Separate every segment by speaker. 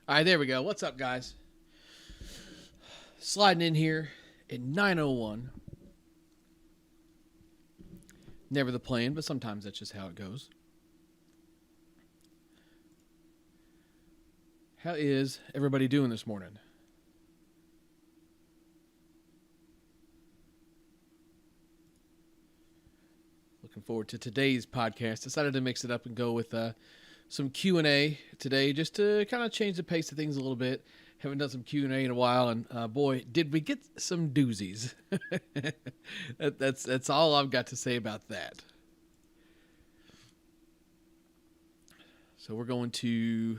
Speaker 1: All right, there we go. What's up, guys? Sliding in here at 9:01. Never the plan, but sometimes that's just how it goes. How is everybody doing this morning? Looking forward to today's podcast. Decided to mix it up and go with some Q&A today just to kind of change the pace of things a little bit. Haven't done some Q&A in a while, and boy, did we get some doozies. That's all I've got to say about that. So we're going to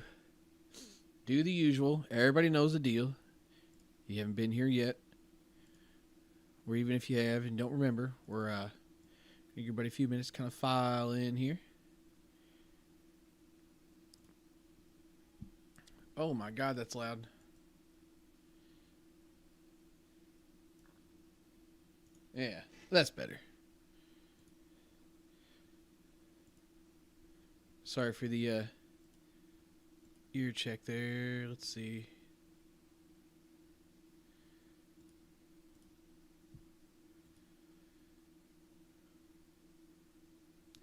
Speaker 1: do the usual. Everybody knows the deal. You haven't been here yet, or even if you have and don't remember, we're give everybody a few minutes to kind of file in here. Oh my God, that's loud. Yeah, that's better. Sorry for the ear check there. Let's see.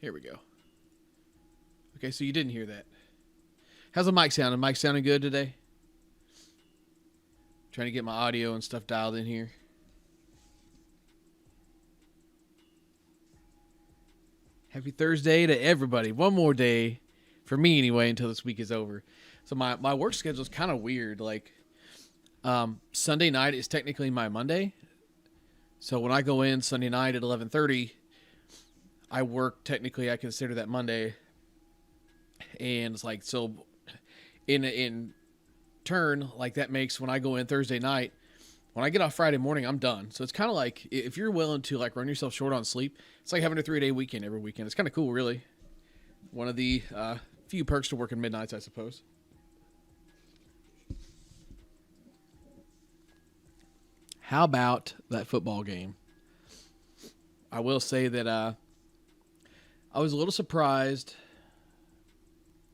Speaker 1: Here we go. Okay, so you didn't hear that. How's the mic sounding? Mic sounding good today? Trying to get my audio and stuff dialed in here. Happy Thursday to everybody. One more day, for me anyway, until this week is over. So my work schedule is kind of weird. Like, Sunday night is technically my Monday. So when I go in Sunday night at 11:30, I work, technically I consider that Monday. And it's like, so in turn, like that makes when I go in Thursday night, when I get off Friday morning, I'm done. So it's kind of like, if you're willing to like run yourself short on sleep, it's like having a 3-day weekend every weekend. It's kind of cool, really. One of the few perks to working midnights, I suppose. How about that football game? I will say that I was a little surprised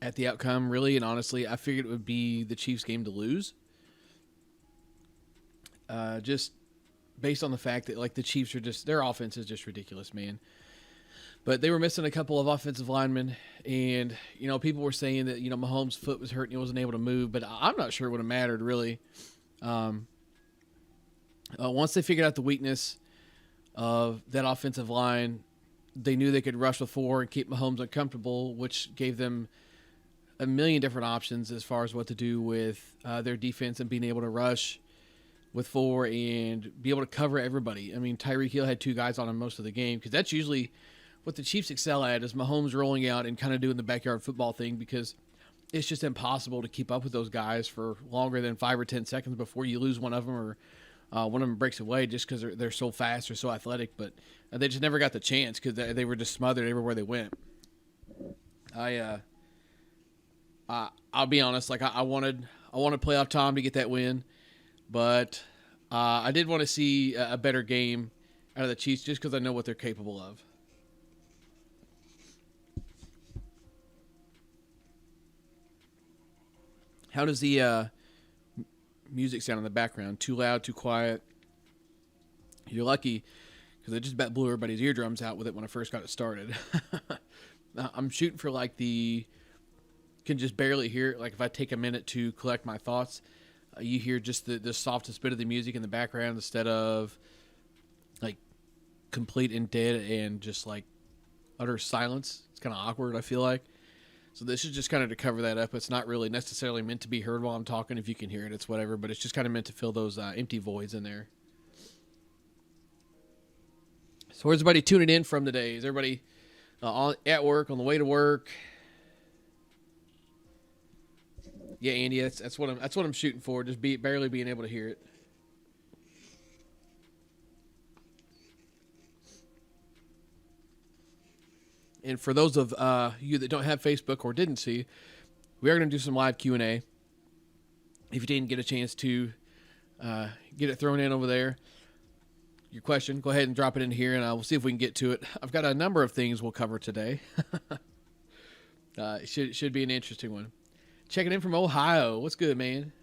Speaker 1: at the outcome, really, and honestly, I figured it would be the Chiefs' game to lose. Just based on the fact that, like, the Chiefs are just, their offense is just ridiculous, man. But they were missing a couple of offensive linemen, and, you know, people were saying that, you know, Mahomes' foot was hurt and he wasn't able to move, but I'm not sure it would have mattered, really. Once they figured out the weakness of that offensive line, they knew they could rush with four and keep Mahomes uncomfortable, which gave them a million different options as far as what to do with their defense and being able to rush with four and be able to cover everybody. I mean, Tyreek Hill had two guys on him most of the game, because that's usually what the Chiefs excel at, is Mahomes rolling out and kind of doing the backyard football thing, because it's just impossible to keep up with those guys for longer than 5 or 10 seconds before you lose one of them, or one of them breaks away just because they're so fast or so athletic. But they just never got the chance because they were just smothered everywhere they went. I'll be honest, like I wanted playoff Tom to get that win, but I did want to see a better game out of the Chiefs just because I know what they're capable of. How does the music sound in the background? Too loud, too quiet? You're lucky, because I just about blew everybody's eardrums out with it when I first got it started. I'm shooting for like can just barely hear it. Like if I take a minute to collect my thoughts, you hear just the softest bit of the music in the background instead of like complete and dead and just like utter silence. It's kind of awkward, I feel like. So this is just kind of to cover that up. It's not really necessarily meant to be heard while I'm talking. If you can hear it, it's whatever. But it's just kind of meant to fill those empty voids in there. So where's everybody tuning in from today? Is everybody at work, on the way to work? Yeah, Andy, that's what I'm shooting for. Just barely being able to hear it. And for those of you that don't have Facebook or didn't see, we are going to do some live Q&A. If you didn't get a chance to get it thrown in over there, your question, go ahead and drop it in here, and we'll see if we can get to it. I've got a number of things we'll cover today. It should be an interesting one. Checking in from Ohio. What's good, man?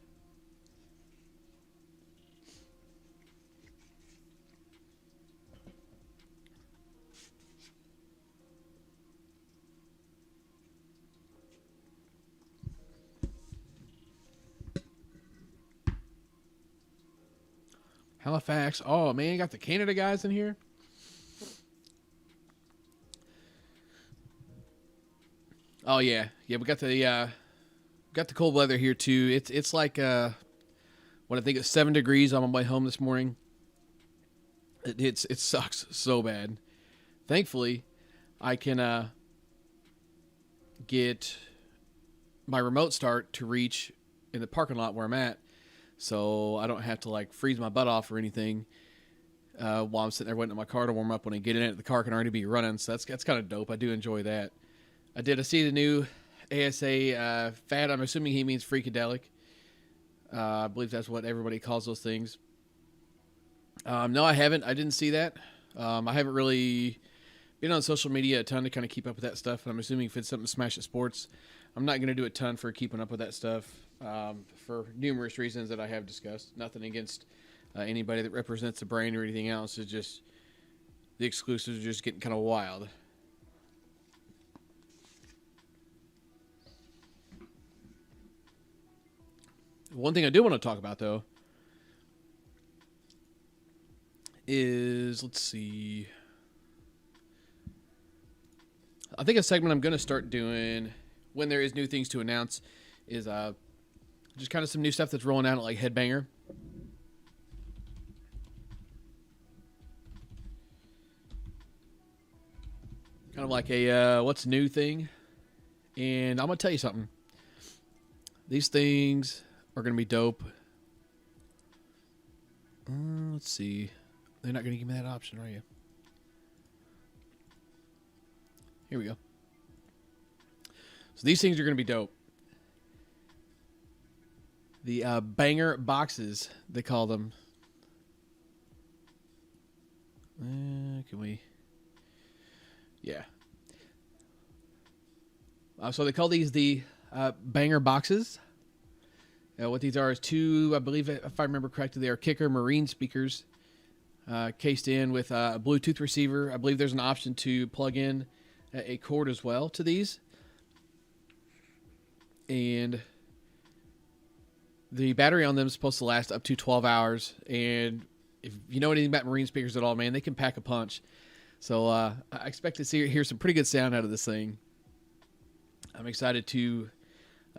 Speaker 1: Halifax. Oh, man, you got the Canada guys in here. Oh, yeah. Yeah, we got the cold weather here, too. It's like, what I think it's 7 degrees on my way home this morning. It sucks so bad. Thankfully, I can get my remote start to reach in the parking lot where I'm at, so I don't have to like freeze my butt off or anything while I'm sitting there waiting on my car to warm up. When I get in it, the car can already be running, so that's kind of dope. I do enjoy that. I see the new ASA fad. I'm assuming he means Freakadelic. I believe that's what everybody calls those things. No, I haven't. I didn't see that. I haven't really been on social media a ton to kind of keep up with that stuff. I'm assuming if it's something to Smash at Sports, I'm not going to do a ton for keeping up with that stuff for numerous reasons that I have discussed. Nothing against anybody that represents the brand or anything else. It's just the exclusives are just getting kind of wild. One thing I do want to talk about, though, is, let's see, I think a segment I'm going to start doing when there is new things to announce is just kind of some new stuff that's rolling out at like Headbanger. Kind of like a what's new thing. And I'm going to tell you something. These things are going to be dope. Let's see. They're not going to give me that option, are you? Here we go. So these things are going to be dope. The banger boxes, they call them. Can we? Yeah. So they call these the banger boxes. What these are is two, I believe, if I remember correctly, they are Kicker Marine speakers cased in with a Bluetooth receiver. I believe there's an option to plug in a cord as well to these. And the battery on them is supposed to last up to 12 hours. And if you know anything about Marine speakers at all, man, they can pack a punch. So I expect to hear some pretty good sound out of this thing. I'm excited to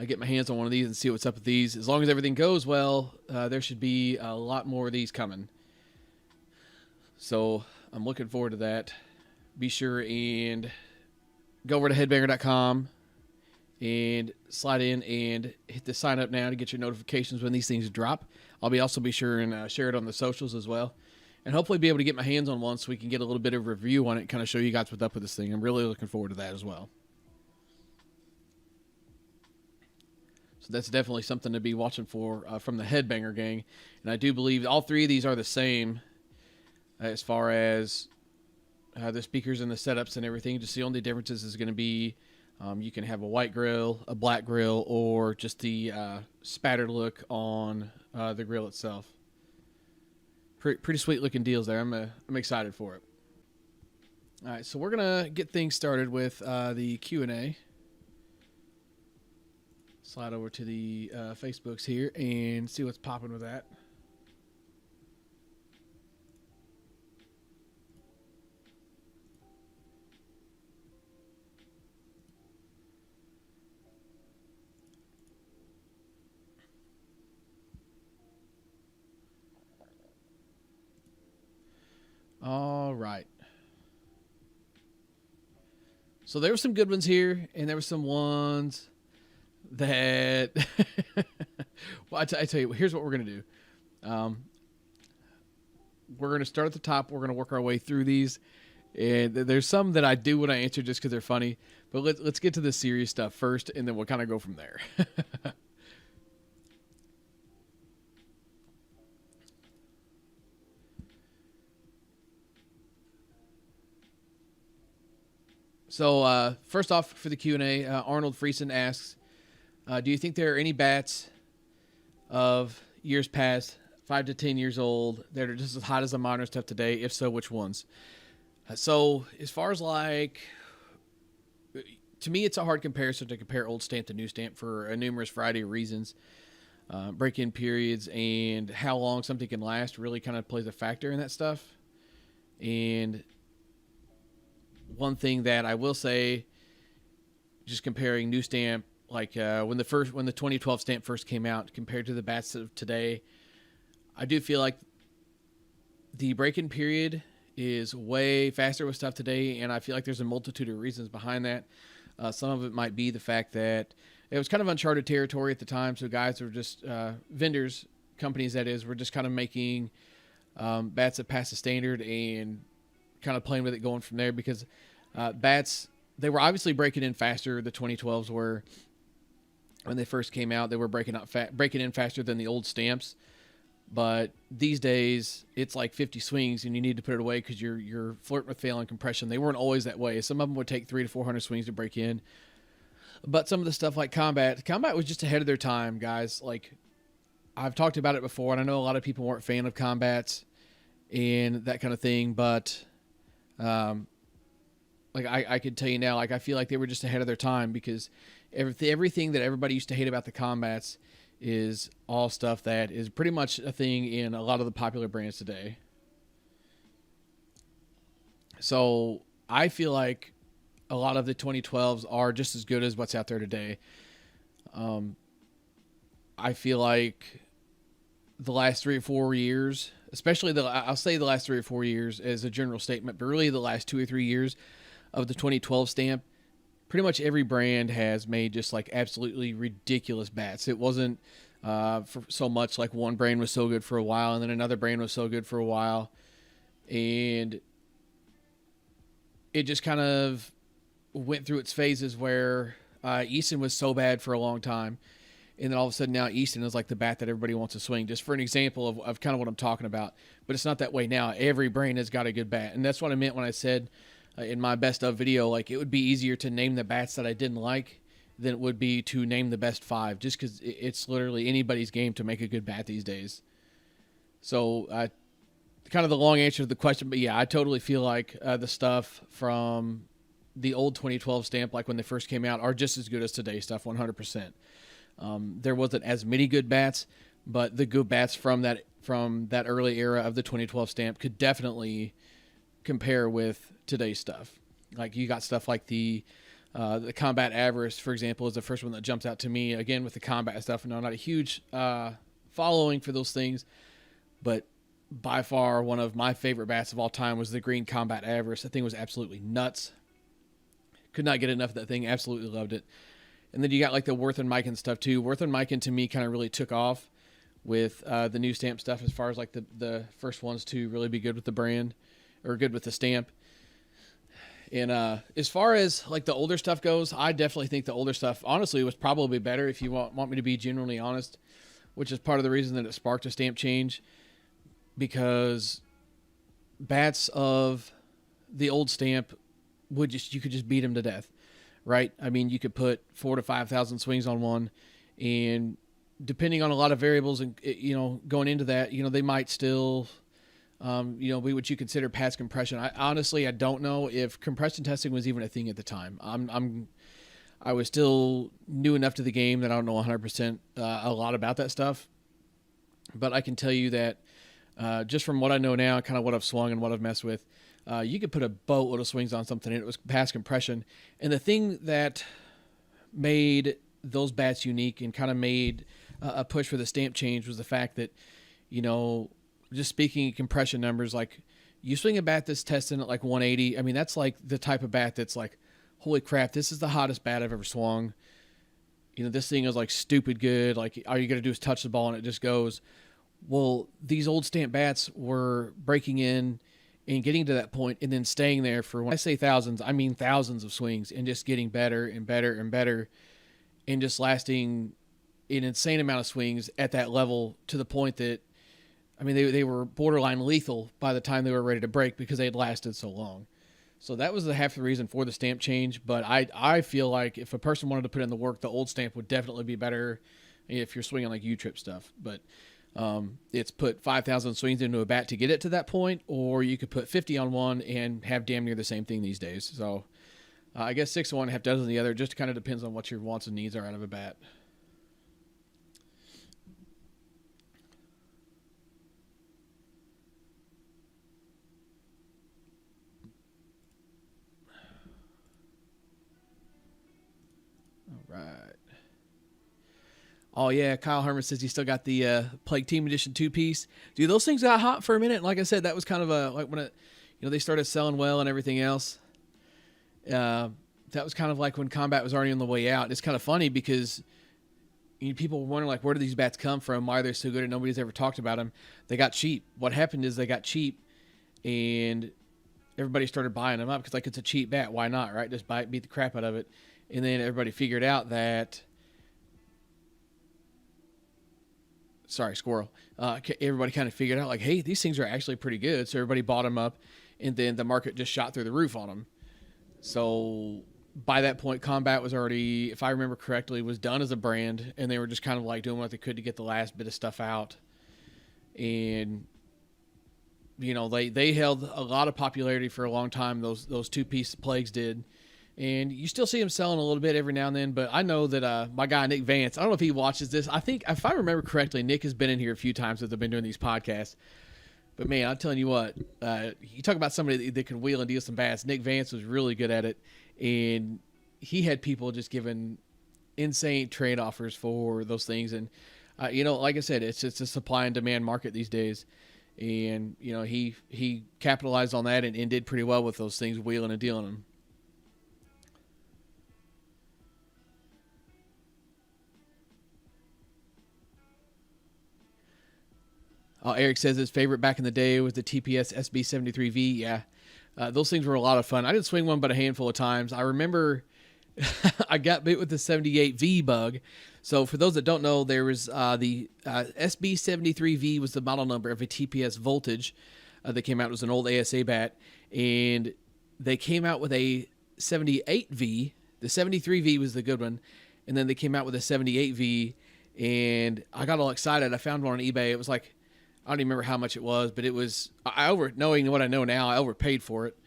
Speaker 1: get my hands on one of these and see what's up with these. As long as everything goes well, there should be a lot more of these coming. So I'm looking forward to that. Be sure and go over to headbanger.com and slide in and hit the sign up now to get your notifications when these things drop. I'll also be sure and share it on the socials as well. And hopefully be able to get my hands on one so we can get a little bit of review on it, kind of show you guys what's up with this thing. I'm really looking forward to that as well. So that's definitely something to be watching for from the Headbanger gang. And I do believe all three of these are the same as far as the speakers and the setups and everything. Just the only differences is going to be you can have a white grill, a black grill, or just the spattered look on the grill itself. Pretty sweet looking deals there. I'm excited for it. All right, so we're gonna get things started with the Q&A. Slide over to the Facebooks here and see what's popping with that. All right. So there were some good ones here, and there were some ones that well, I tell you, here's what we're going to do. We're going to start at the top. We're going to work our way through these. And there's some that I do want to answer just because they're funny. But let's get to the serious stuff first, and then we'll kind of go from there. So first off, for the Q&A, Arnold Friesen asks, Do you think there are any bats of years past, 5 to 10 years old, that are just as hot as the modern stuff today? If so, which ones? So as far as like, to me, it's a hard comparison to compare old stamp to new stamp for a numerous variety of reasons. Break-in periods and how long something can last really kind of plays a factor in that stuff. And one thing that I will say, just comparing new stamp, like when the 2012 stamp first came out compared to the bats of today, I do feel like the break-in period is way faster with stuff today, and I feel like there's a multitude of reasons behind that. Some of it might be the fact that it was kind of uncharted territory at the time, so guys were just vendors, companies that is, were just kind of making bats that pass the standard and kind of playing with it going from there, because bats, they were obviously breaking in faster. The 2012s were, when they first came out, they were breaking in faster than the old stamps. But these days, it's like 50 swings, and you need to put it away because you're flirting with failing compression. They weren't always that way. Some of them would take 300 to 400 swings to break in. But some of the stuff like combat was just ahead of their time, guys. Like, I've talked about it before, and I know a lot of people weren't a fan of combats and that kind of thing. But, like, I could tell you now, like, I feel like they were just ahead of their time, because everything that everybody used to hate about the combats is all stuff that is pretty much a thing in a lot of the popular brands today. So I feel like a lot of the 2012s are just as good as what's out there today. I feel like the last 3 or 4 years, especially I'll say the last 3 or 4 years as a general statement, but really the last 2 or 3 years of the 2012 stamp, pretty much every brand has made just like absolutely ridiculous bats. It wasn't for so much like one brand was so good for a while and then another brand was so good for a while, and it just kind of went through its phases where Easton was so bad for a long time, and then all of a sudden now Easton is like the bat that everybody wants to swing, just for an example of kind of what I'm talking about. But it's not that way now. Every brand has got a good bat, and that's what I meant when I said in my best of video, like, it would be easier to name the bats that I didn't like than it would be to name the best 5, just because it's literally anybody's game to make a good bat these days. So kind of the long answer to the question, but yeah, I totally feel like the stuff from the old 2012 stamp, like when they first came out, are just as good as today's stuff, 100%. There wasn't as many good bats, but the good bats from that early era of the 2012 stamp could definitely compare with today's stuff. Like, you got stuff like the Combat Avarice, for example, is the first one that jumps out to me. Again, with the combat stuff, and I'm not a huge following for those things, but by far one of my favorite bats of all time was the green Combat Avarice. That thing was absolutely nuts. Could not get enough of that thing. Absolutely loved it. And then you got like the Worth and Mikan stuff too. Worth and Mikan to me kind of really took off with the new stamp stuff, as far as like the first ones to really be good with the brand, or good with the stamp. And as far as like the older stuff goes, I definitely think the older stuff honestly was probably better, if you want me to be genuinely honest, which is part of the reason that it sparked a stamp change, because bats of the old stamp you could just beat them to death, right? I mean, you could put 4,000 to 5,000 swings on one, and depending on a lot of variables and, going into that, they might still, be what you consider past compression. I don't know if compression testing was even a thing at the time. I was still new enough to the game that I don't know 100% a lot about that stuff, but I can tell you that just from what I know now, kind of what I've swung and what I've messed with, you could put a boatload of swings on something and it was past compression. And the thing that made those bats unique and kind of made a push for the stamp change was the fact that, just speaking of compression numbers, like, you swing a bat that's testing at like 180. I mean, that's like the type of bat that's like, holy crap, this is the hottest bat I've ever swung. This thing is like stupid good. Like, all you got to do is touch the ball and it just goes. Well, these old stamp bats were breaking in and getting to that point and then staying there for, when I say thousands, I mean thousands of swings, and just getting better and better and better, and just lasting an insane amount of swings at that level, to the point that, I mean, they were borderline lethal by the time they were ready to break, because they had lasted so long. So that was the half the reason for the stamp change. But I feel like if a person wanted to put in the work, the old stamp would definitely be better if you're swinging like U-trip stuff. But it's put 5,000 swings into a bat to get it to that point, or you could put 50 on one and have damn near the same thing these days. So I guess 6 on one, half dozen the other. Just kind of depends on what your wants and needs are out of a bat. All right. Oh yeah, Kyle Herman says he still got the Plague Team Edition 2-piece. Dude, those things got hot for a minute. Like I said, that was kind of a like when they started selling well and everything else. That was kind of like when Combat was already on the way out. It's kind of funny because people were wondering like, where do these bats come from? Why are they so good and nobody's ever talked about them? They got cheap. What happened is they got cheap, and everybody started buying them up because like it's a cheap bat. Why not? Right? Just buy it, beat the crap out of it, and then everybody figured out that. Sorry, squirrel. Everybody kind of figured out like, hey, these things are actually pretty good. So everybody bought them up, and then the market just shot through the roof on them. So by that point, Combat was already, if I remember correctly, was done as a brand, and they were just kind of like doing what they could to get the last bit of stuff out. And they held a lot of popularity for a long time. Those 2-piece Plagues did. And you still see him selling a little bit every now and then, but I know that my guy Nick Vance, I don't know if he watches this. I think, if I remember correctly, Nick has been in here a few times as I've been doing these podcasts. But man, I'm telling you what, you talk about somebody that can wheel and deal some bats. Nick Vance was really good at it, and he had people just giving insane trade offers for those things. And like I said, it's just a supply and demand market these days. And he capitalized on that and did pretty well with those things, wheeling and dealing them. Eric says his favorite back in the day was the TPS SB73V. Yeah, those things were a lot of fun. I didn't swing one but a handful of times. I remember I got bit with the 78V bug. So for those that don't know, there was the SB73V was the model number of a TPS Voltage that came out. It was an old ASA bat, and they came out with a 78V. The 73V was the good one, and then they came out with a 78V, and I got all excited. I found one on eBay. It was like, I don't even remember how much it was, but it was, knowing what I know now, I overpaid for it.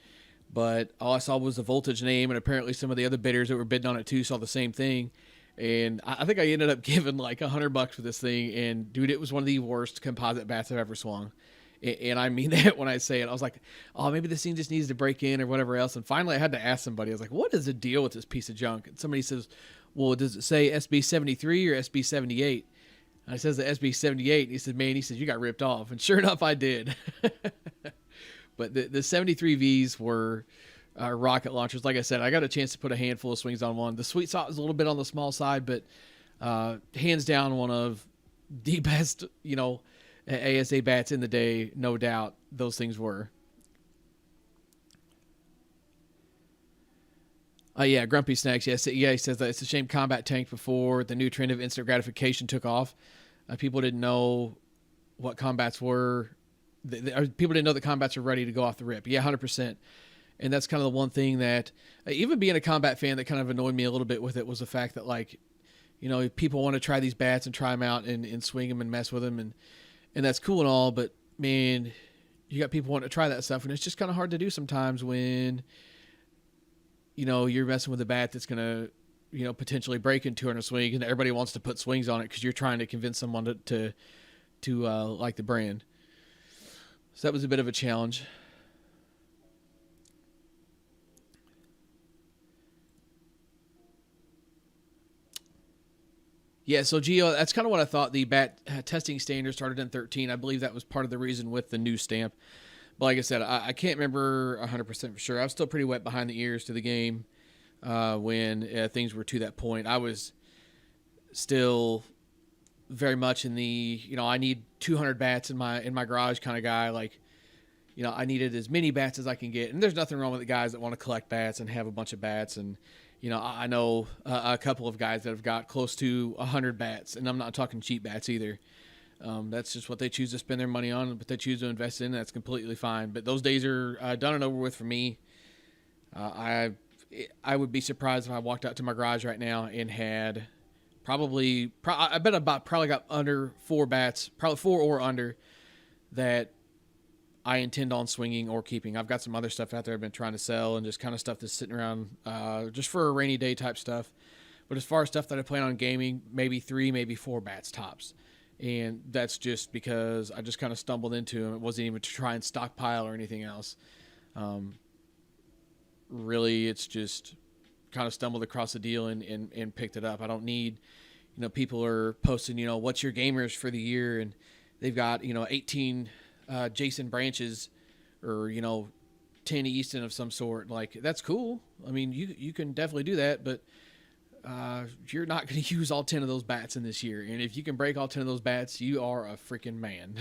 Speaker 1: But all I saw was the Voltage name, and apparently some of the other bidders that were bidding on it too saw the same thing. And I think I ended up giving like $100 for this thing. And dude, it was one of the worst composite bats I've ever swung. And I mean that when I say it. I was like, oh, maybe this thing just needs to break in or whatever else. And finally I had to ask somebody. I was like, what is the deal with this piece of junk? And somebody says, well, does it say SB73 or SB78? And I says the SB78. And he said, man, you got ripped off. And sure enough, I did. But the 73Vs were rocket launchers. Like I said, I got a chance to put a handful of swings on one. The sweet spot was a little bit on the small side, but hands down one of the best, ASA bats in the day, no doubt. Those things were. Yeah, Grumpy Snacks. Yes, yeah, he says that it's a shame Combat tanked before the new trend of instant gratification took off. People didn't know what combats were. People didn't know that combats are ready to go off the rip. Yeah, 100%. And that's kind of the one thing that, even being a Combat fan, that kind of annoyed me a little bit with it was the fact that, like, people want to try these bats and try them out and swing them and mess with them. And that's cool and all, but, man, you got people wanting to try that stuff. And it's just kind of hard to do sometimes when, you're messing with a bat that's going to, potentially break in 200 swing, and everybody wants to put swings on it because you're trying to convince someone to like the brand. So that was a bit of a challenge. Yeah, so Gio, that's kind of what I thought. The bat testing standard started in 13. I believe that was part of the reason with the new stamp. But like I said, I can't remember 100% for sure. I was still pretty wet behind the ears to the game when things were to that point. I was still very much in the, I need 200 bats in my garage kind of guy. Like, I needed as many bats as I can get. And there's nothing wrong with the guys that want to collect bats and have a bunch of bats. And, I know a couple of guys that have got close to 100 bats. And I'm not talking cheap bats either. That's just what they choose to spend their money on, but they choose to invest in. That's completely fine. But those days are done and over with for me. I I would be surprised if I walked out to my garage right now and had I bet about probably got under 4 bats, probably 4 or under, that I intend on swinging or keeping. I've got some other stuff out there I've been trying to sell and just kind of stuff that's sitting around just for a rainy day type stuff. But as far as stuff that I plan on gaming, maybe 3, maybe 4 bats tops. And that's just because I just kind of stumbled into them. It wasn't even to try and stockpile or anything else. Really, it's just kind of stumbled across the deal and picked it up. I don't need, people are posting, what's your gamers for the year, and they've got, 18 Jason Branches or, 10 Easton of some sort. Like, that's cool. I mean, you can definitely do that, but you're not going to use all 10 of those bats in this year. And if you can break all 10 of those bats, you are a freaking man.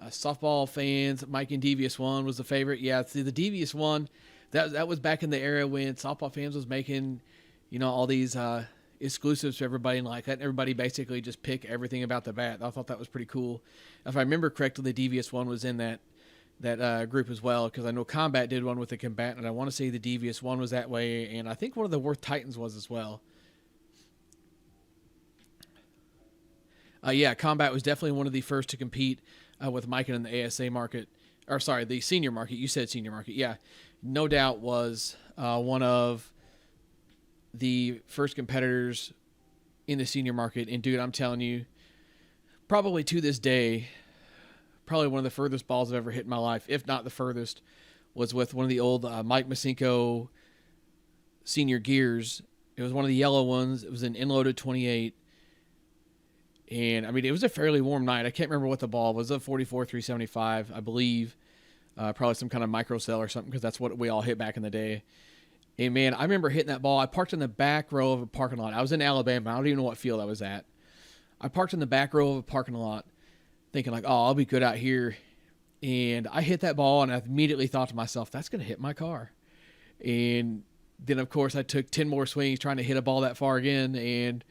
Speaker 1: Softball fans, Mike and Devious One was the favorite. Yeah, see, the Devious One, that was back in the era when softball fans was making, all these exclusives for everybody, and like letting everybody basically just pick everything about the bat. I thought that was pretty cool. If I remember correctly, the Devious One was in that group as well, because I know Combat did one with the Combatant, and I want to say the Devious One was that way, and I think one of the Worth Titans was as well. Yeah, Combat was definitely one of the first to compete with Mike in the ASA market, or sorry, the senior market. You said senior market. Yeah, no doubt was one of the first competitors in the senior market. And dude, I'm telling you, probably to this day, probably one of the furthest balls I've ever hit in my life, if not the furthest, was with one of the old Mike Masinko senior gears. It was one of the yellow ones. It was an inloaded 28. And, I mean, it was a fairly warm night. I can't remember what the ball was. A 44 375, I believe. Probably some kind of microcell or something, because that's what we all hit back in the day. And, man, I remember hitting that ball. I parked in the back row of a parking lot. I was in Alabama. I don't even know what field I was at. I parked in the back row of a parking lot thinking, like, oh, I'll be good out here. And I hit that ball, and I immediately thought to myself, that's going to hit my car. And then, of course, I took 10 more swings trying to hit a ball that far again, and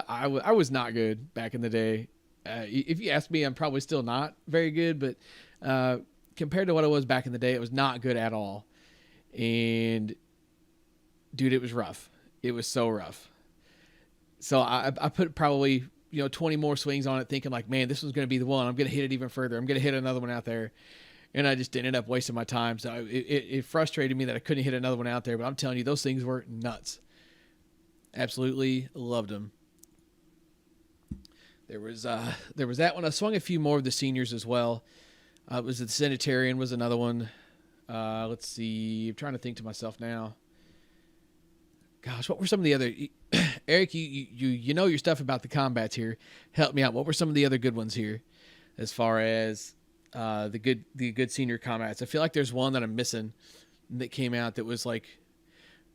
Speaker 1: I was not good back in the day. If you ask me, I'm probably still not very good, but compared to what I was back in the day, it was not good at all. And, dude, it was rough. It was so rough. So I put probably 20 more swings on it, thinking like, man, this one's going to be the one. I'm going to hit it even further. I'm going to hit another one out there. And I just ended up wasting my time. So it frustrated me that I couldn't hit another one out there. But I'm telling you, those things were nuts. Absolutely loved them. There was that one. I swung a few more of the seniors as well. It was the Sanitarian was another one. Let's see. I'm trying to think to myself now. Gosh, what were some of the other... Eric, you know your stuff about the combats here. Help me out. What were some of the other good ones here as far as the good senior combats? I feel like there's one that I'm missing that came out that was like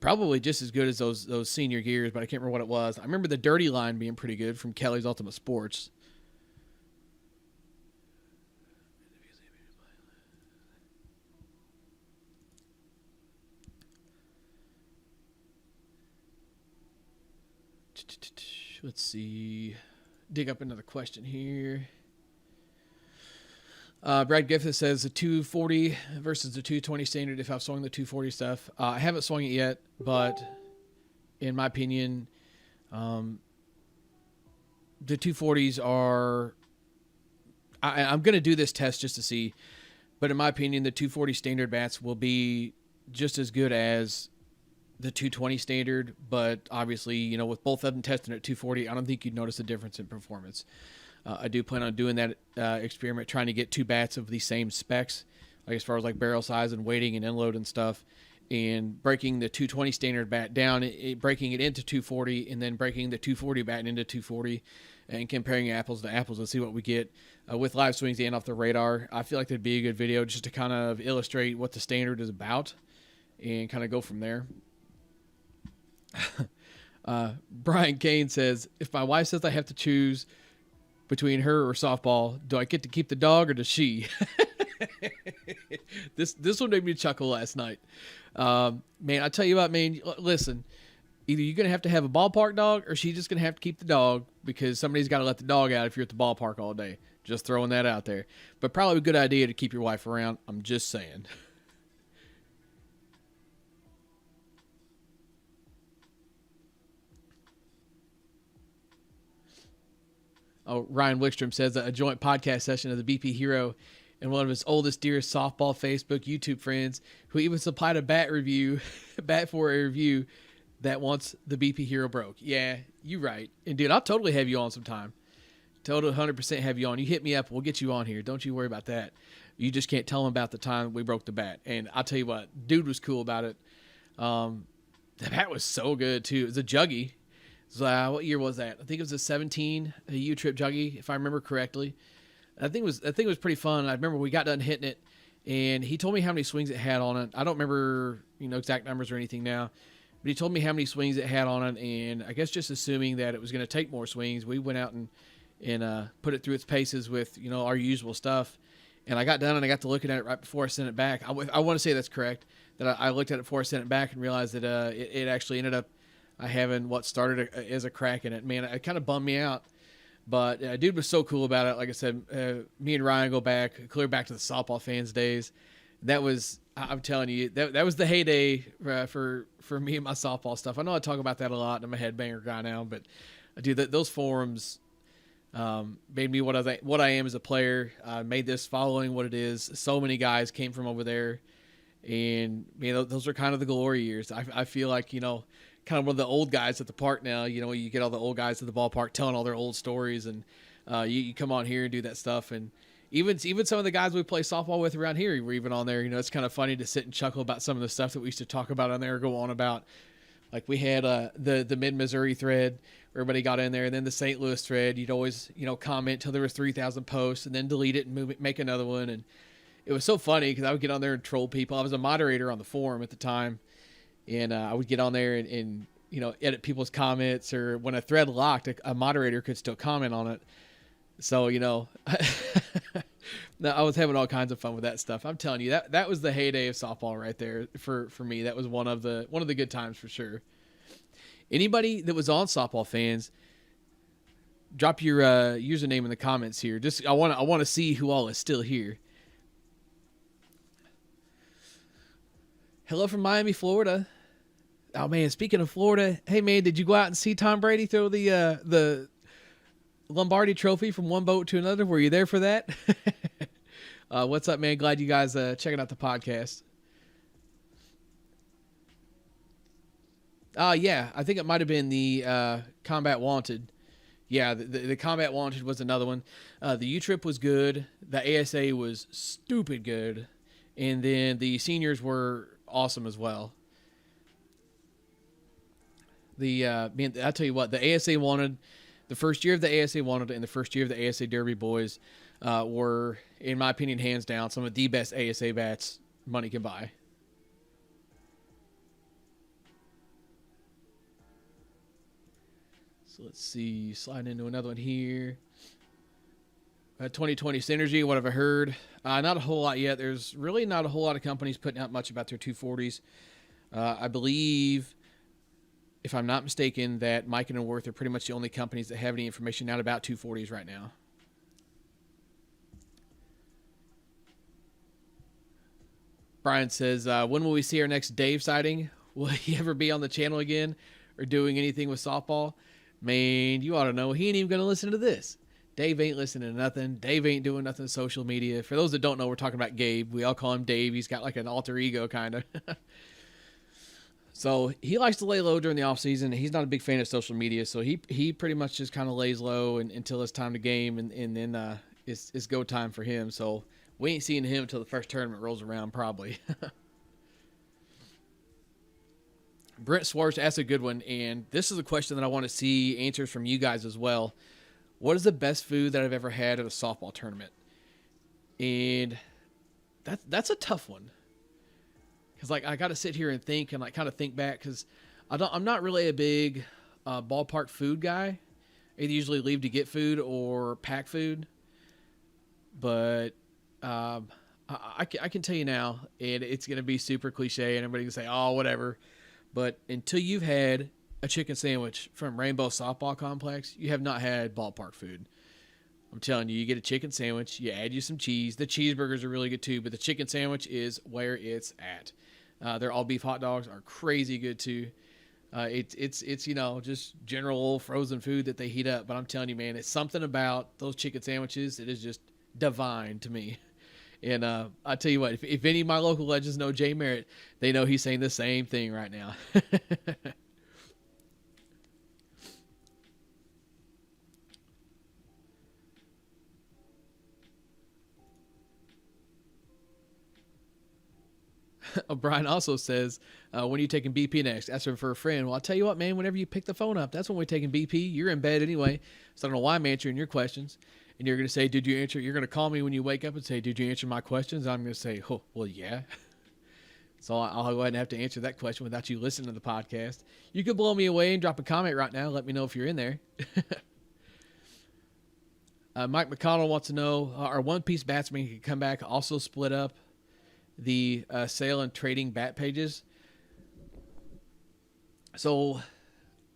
Speaker 1: probably just as good as those senior gears, but I can't remember what it was. I remember the Dirty Line being pretty good from Kelly's Ultimate Sports. Let's see. Dig up another question here. Brad Griffith says the 240 versus the 220 standard. If I've swung the 240 stuff, I haven't swung it yet, but in my opinion, the 240s are. I'm going to do this test just to see, but in my opinion, the 240 standard bats will be just as good as the 220 standard, but obviously, with both of them testing at 240, I don't think you'd notice a difference in performance. I do plan on doing that experiment, trying to get 2 bats of the same specs, like as far as like barrel size and weighting and inload and stuff, and breaking the 220 standard bat down, breaking it into 240, and then breaking the 240 bat into 240, and comparing apples to apples and see what we get with live swings and off the radar. I feel like that'd be a good video just to kind of illustrate what the standard is about and kind of go from there. Brian Kane says, if my wife says I have to choose between her or softball, do I get to keep the dog or does she? This one made me chuckle last night. Man, I tell you what, man, listen, either you're going to have a ballpark dog or she's just going to have to keep the dog because somebody's got to let the dog out if you're at the ballpark all day. Just throwing that out there. But probably a good idea to keep your wife around. I'm just saying. Oh, Ryan Wickstrom says a joint podcast session of the BP Hero and one of his oldest, dearest softball Facebook, YouTube friends, who even supplied a bat for a review that once the BP Hero broke. Yeah, you right. And dude, I'll totally have you on sometime. Total 100% have you on. You hit me up, we'll get you on here. Don't you worry about that. You just can't tell them about the time we broke the bat. And I'll tell you what, dude was cool about it. The bat was so good too. It was a Juggy. So, what year was that? I think it was a 17 a U-Trip Juggy, if I remember correctly. I think it was pretty fun. I remember we got done hitting it, and he told me how many swings it had on it. I don't remember exact numbers or anything now, but he told me how many swings it had on it, and I guess just assuming that it was going to take more swings, we went out and put it through its paces with our usual stuff. And I got done and I got to looking at it right before I sent it back. I want to say that's correct. That I looked at it before I sent it back and realized that it actually ended up having what started as a crack in it. Man, it kind of bummed me out. But dude was so cool about it. Like I said, me and Ryan go back, clear back to the softball fans days. That was, I'm telling you, that was the heyday for me and my softball stuff. I know I talk about that a lot, and I'm a headbanger guy now, but dude, those forums made me what I am as a player. Made this following what it is. So many guys came from over there, and those are kind of the glory years. I feel like kind of one of the old guys at the park now. You get all the old guys at the ballpark telling all their old stories, and you come on here and do that stuff. And even some of the guys we play softball with around here were even on there. It's kind of funny to sit and chuckle about some of the stuff that we used to talk about on there, go on about. Like we had the Mid-Missouri thread, everybody got in there, and then the St. Louis thread. You'd always comment till there was 3,000 posts, and then delete it and make another one. And it was so funny because I would get on there and troll people. I was a moderator on the forum at the time, and I would get on there and edit people's comments, or when a thread locked, a moderator could still comment on it. So I was having all kinds of fun with that stuff. I'm telling you, that was the heyday of softball right there for me. That was one of the good times for sure. Anybody that was on Softball Fans, drop your username in the comments here. Just I want to see who all is still here. Hello from Miami, Florida. Oh man, speaking of Florida, hey man, did you go out and see Tom Brady throw the Lombardi Trophy from one boat to another? Were you there for that? What's up, man? Glad you guys checking out the podcast. Yeah, I think it might have been the Combat Wanted. Yeah, the Combat Wanted was another one. The U-Trip was good. The ASA was stupid good. And then the seniors were awesome as well. Man, I'll tell you what, the ASA Wanted, the first year of the ASA Wanted and the first year of the ASA Derby boys were, in my opinion, hands down, some of the best ASA bats money can buy. So let's see, slide into another one here. 2020 Synergy, what have I heard? Not a whole lot yet. There's really not a whole lot of companies putting out much about their 240s. I believe, if I'm not mistaken, that Mike and Worth are pretty much the only companies that have any information out about 240s right now. Brian says, when will we see our next Dave sighting? Will he ever be on the channel again or doing anything with softball? Man, you ought to know. He ain't even going to listen to this. Dave ain't listening to nothing. Dave ain't doing nothing on social media. For those that don't know, we're talking about Gabe. We all call him Dave. He's got like an alter ego kind of. So he likes to lay low during the off season. He's not a big fan of social media. So he pretty much just kind of lays low until it's time to game. And then it's go time for him. So we ain't seeing him until the first tournament rolls around probably. Brent Swartz asked a good one, and this is a question that I want to see answers from you guys as well. What is the best food that I've ever had at a softball tournament? And that's a tough one, because like I got to sit here and think and like kind of think back, because I'm not really a big ballpark food guy. I usually leave to get food or pack food, but I can tell you now, and it's going to be super cliche, and everybody can say, oh, whatever. But until you've had a chicken sandwich from Rainbow Softball Complex, you have not had ballpark food. I'm telling you, you get a chicken sandwich, you add you some cheese. The cheeseburgers are really good too, but the chicken sandwich is where it's at. Their all beef hot dogs are crazy good too. It's just general old frozen food that they heat up. But I'm telling you, man, it's something about those chicken sandwiches. It is just divine to me. And I tell you what, if any of my local legends know Jay Merritt, they know he's saying the same thing right now. O'Brien also says, when are you taking BP next? Asking for a friend. Well, I'll tell you what, man, whenever you pick the phone up, that's when we're taking BP. You're in bed anyway, so I don't know why I'm answering your questions. And you're going to say, did you answer? You're going to call me when you wake up and say, did you answer my questions? I'm going to say, oh, well, yeah. So I'll go ahead and have to answer that question without you listening to the podcast. You could blow me away and drop a comment right now. Let me know if you're in there. Mike McConnell wants to know, are one-piece bats making a comeback also split up the sale and trading bat pages? So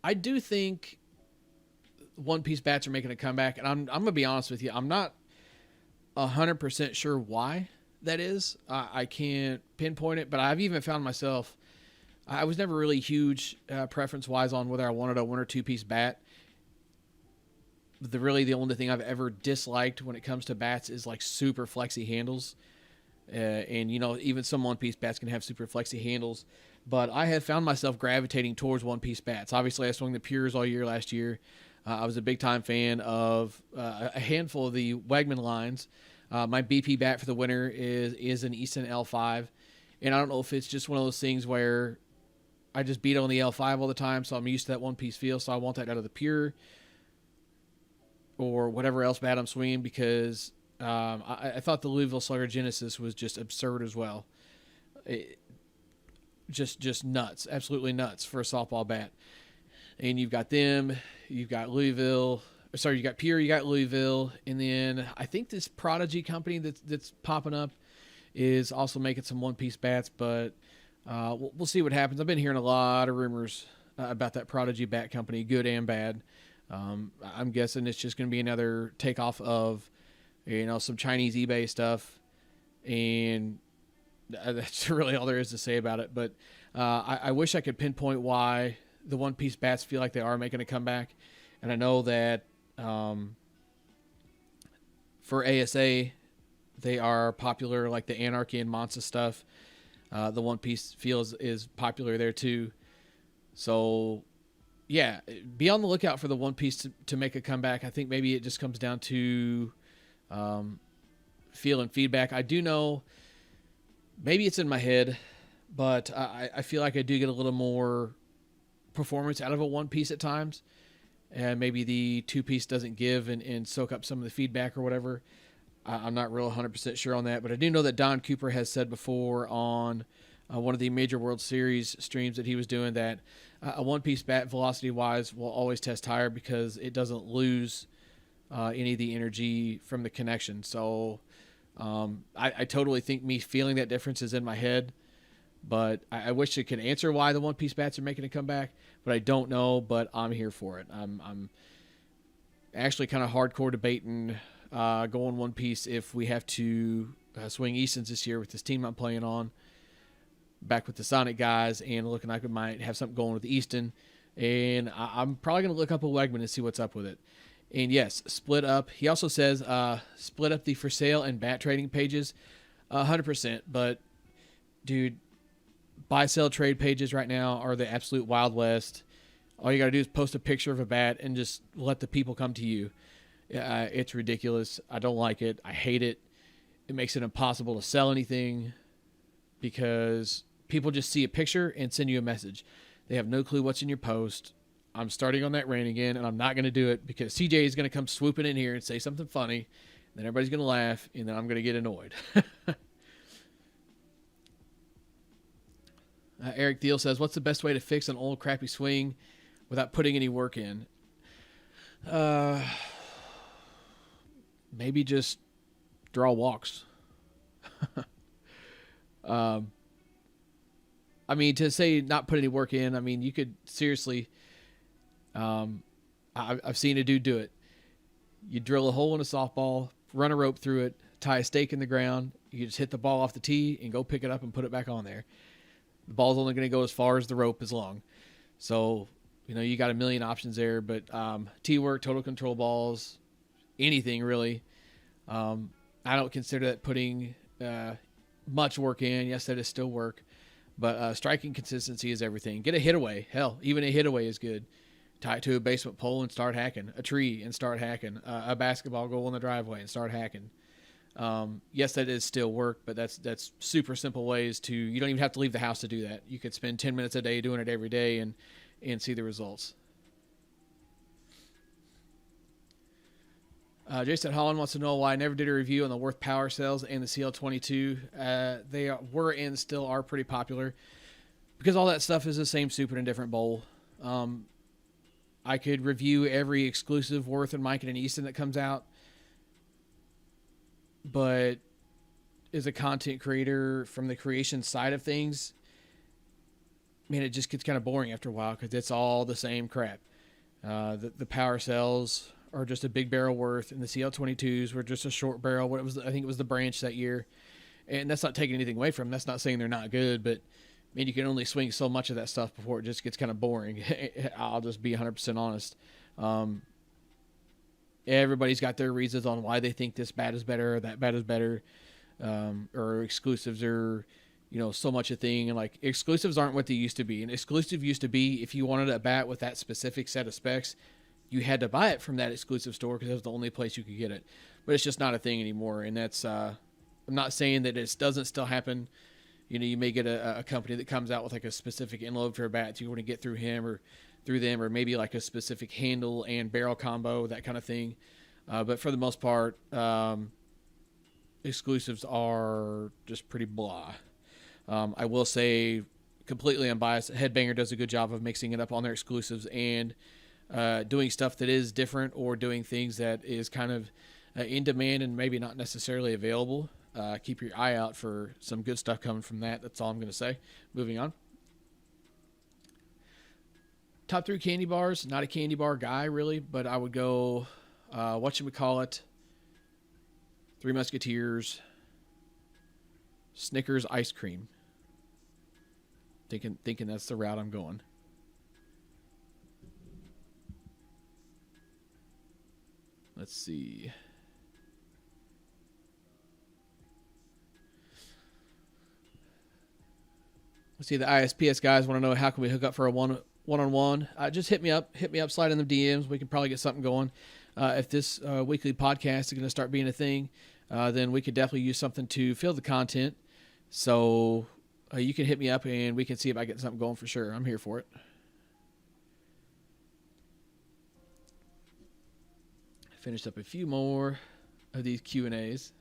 Speaker 1: I do think one-piece bats are making a comeback, and I'm going to be honest with you. I'm not 100% sure why that is. I can't pinpoint it, but I've even found myself, I was never really huge preference-wise on whether I wanted a one or two-piece bat. The only thing I've ever disliked when it comes to bats is like super flexy handles. And, even some one-piece bats can have super flexy handles. But I have found myself gravitating towards one-piece bats. Obviously, I swung the Pures all year last year. I was a big-time fan of a handful of the Wegman lines. My BP bat for the winter is an Easton L5. And I don't know if it's just one of those things where I just beat on the L5 all the time, so I'm used to that one-piece feel, so I want that out of the Pure or whatever else bat I'm swinging, because I thought the Louisville Slugger Genesis was just absurd as well. Just nuts, absolutely nuts for a softball bat. And you've got them, you've got Louisville, you got Pure, you got Louisville, and then I think this Prodigy company that's popping up is also making some one-piece bats, but we'll see what happens. I've been hearing a lot of rumors about that Prodigy bat company, good and bad. I'm guessing it's just going to be another takeoff of some Chinese eBay stuff, and that's really all there is to say about it. But I wish I could pinpoint why the one-piece bats feel like they are making a comeback. And I know that for ASA, they are popular, like the Anarchy and Monza stuff. The one-piece feel is popular there too. So, yeah, be on the lookout for the one-piece to make a comeback. I think maybe it just comes down to feel and feedback. I do know, maybe it's in my head, but I feel like I do get a little more performance out of a one-piece at times, and maybe the two-piece doesn't give and soak up some of the feedback or whatever. I'm not real 100% sure on that, but I do know that Don Cooper has said before on one of the Major World Series streams that he was doing that a one-piece bat velocity-wise will always test higher because it doesn't lose any of the energy from the connection. So I totally think me feeling that difference is in my head, but I wish it could answer why the one-piece bats are making a comeback, but I don't know, but I'm here for it. I'm actually kind of hardcore debating going one-piece if we have to swing Easton's this year with this team I'm playing on, back with the Sonic guys, and looking like we might have something going with Easton. And I'm probably going to look up a Wegman and see what's up with it. And yes, split up. He also says split up the for sale and bat trading pages 100%. But, dude, buy, sell, trade pages right now are the absolute Wild West. All you got to do is post a picture of a bat and just let the people come to you. It's ridiculous. I don't like it. I hate it. It makes it impossible to sell anything because people just see a picture and send you a message. They have no clue what's in your post. I'm starting on that rant again, and I'm not going to do it because CJ is going to come swooping in here and say something funny. Then everybody's going to laugh, and then I'm going to get annoyed. Eric Thiel says, what's the best way to fix an old crappy swing without putting any work in? Maybe just draw walks. I mean, to say not put any work in, I mean, you could seriously, I've seen a dude do it. You drill a hole in a softball, run a rope through it, tie a stake in the ground. You just hit the ball off the tee and go pick it up and put it back on there. The ball's only going to go as far as the rope is long. So, you got a million options there, but T-work, total control balls, anything really. I don't consider that putting much work in. Yes, that is still work, but striking consistency is everything. Get a hit away. Hell, even a hit away is good. Tie it to a basement pole and start hacking. A tree and start hacking. A basketball goal in the driveway and start hacking. Yes, that is still work, but that's super simple ways to. You don't even have to leave the house to do that. You could spend 10 minutes a day doing it every day and see the results. Jason Holland wants to know why I never did a review on the Worth Power Cells and the CL22. They were and still are pretty popular because all that stuff is the same soup in a different bowl. I could review every exclusive Worth and Mikan and Easton that comes out, but as a content creator from the creation side of things, man, it just gets kind of boring after a while because it's all the same crap. The Power Cells are just a big barrel Worth, and the CL22s were just a short barrel. I think it was the branch that year, and that's not taking anything away from them. That's not saying they're not good, but man, you can only swing so much of that stuff before it just gets kind of boring. I'll just be 100% honest. Everybody's got their reasons on why they think this bat is better or that bat is better, or exclusives are, so much a thing. And like exclusives aren't what they used to be. And exclusive used to be if you wanted a bat with that specific set of specs, you had to buy it from that exclusive store because it was the only place you could get it. But it's just not a thing anymore. And that's, I'm not saying that it doesn't still happen. You may get a company that comes out with like a specific inload for a bat you want to get through him or through them, or maybe like a specific handle and barrel combo, that kind of thing. But for the most part, exclusives are just pretty blah. I will say, completely unbiased, Headbanger does a good job of mixing it up on their exclusives and doing stuff that is different or doing things that is kind of in demand and maybe not necessarily available. Keep your eye out for some good stuff coming from that. That's all I'm going to say. Moving on. Top 3 candy bars. Not a candy bar guy, really, but I would go, whatchamacallit, Three Musketeers, Snickers ice cream. Thinking that's the route I'm going. Let's see. Let's see. The ISPS guys want to know how can we hook up for a one-on-one. Just hit me up, slide in the DMs. We can probably get something going. If this weekly podcast is going to start being a thing, then we could definitely use something to fill the content. So you can hit me up and we can see if I get something going for sure. I'm here for it. Finished up a few more of these Q&As.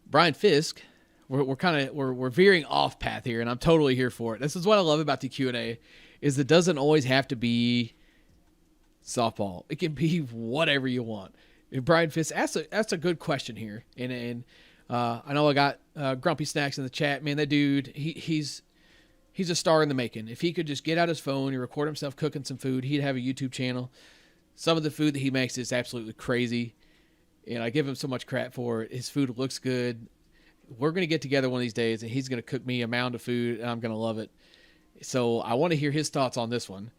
Speaker 1: Brian Fisk, we're veering off path here, and I'm totally here for it. This is what I love about the Q&A, is it doesn't always have to be softball. It can be whatever you want. And Brian Fisk that's a good question here, and I know I got Grumpy Snacks in the chat. Man, that dude, he's a star in the making. If he could just get out his phone and record himself cooking some food, he'd have a YouTube channel. Some of the food that he makes is absolutely crazy, and I give him so much crap for it. His food looks good. We're going to get together one of these days, and he's going to cook me a mound of food, and I'm going to love it. So I want to hear his thoughts on this one.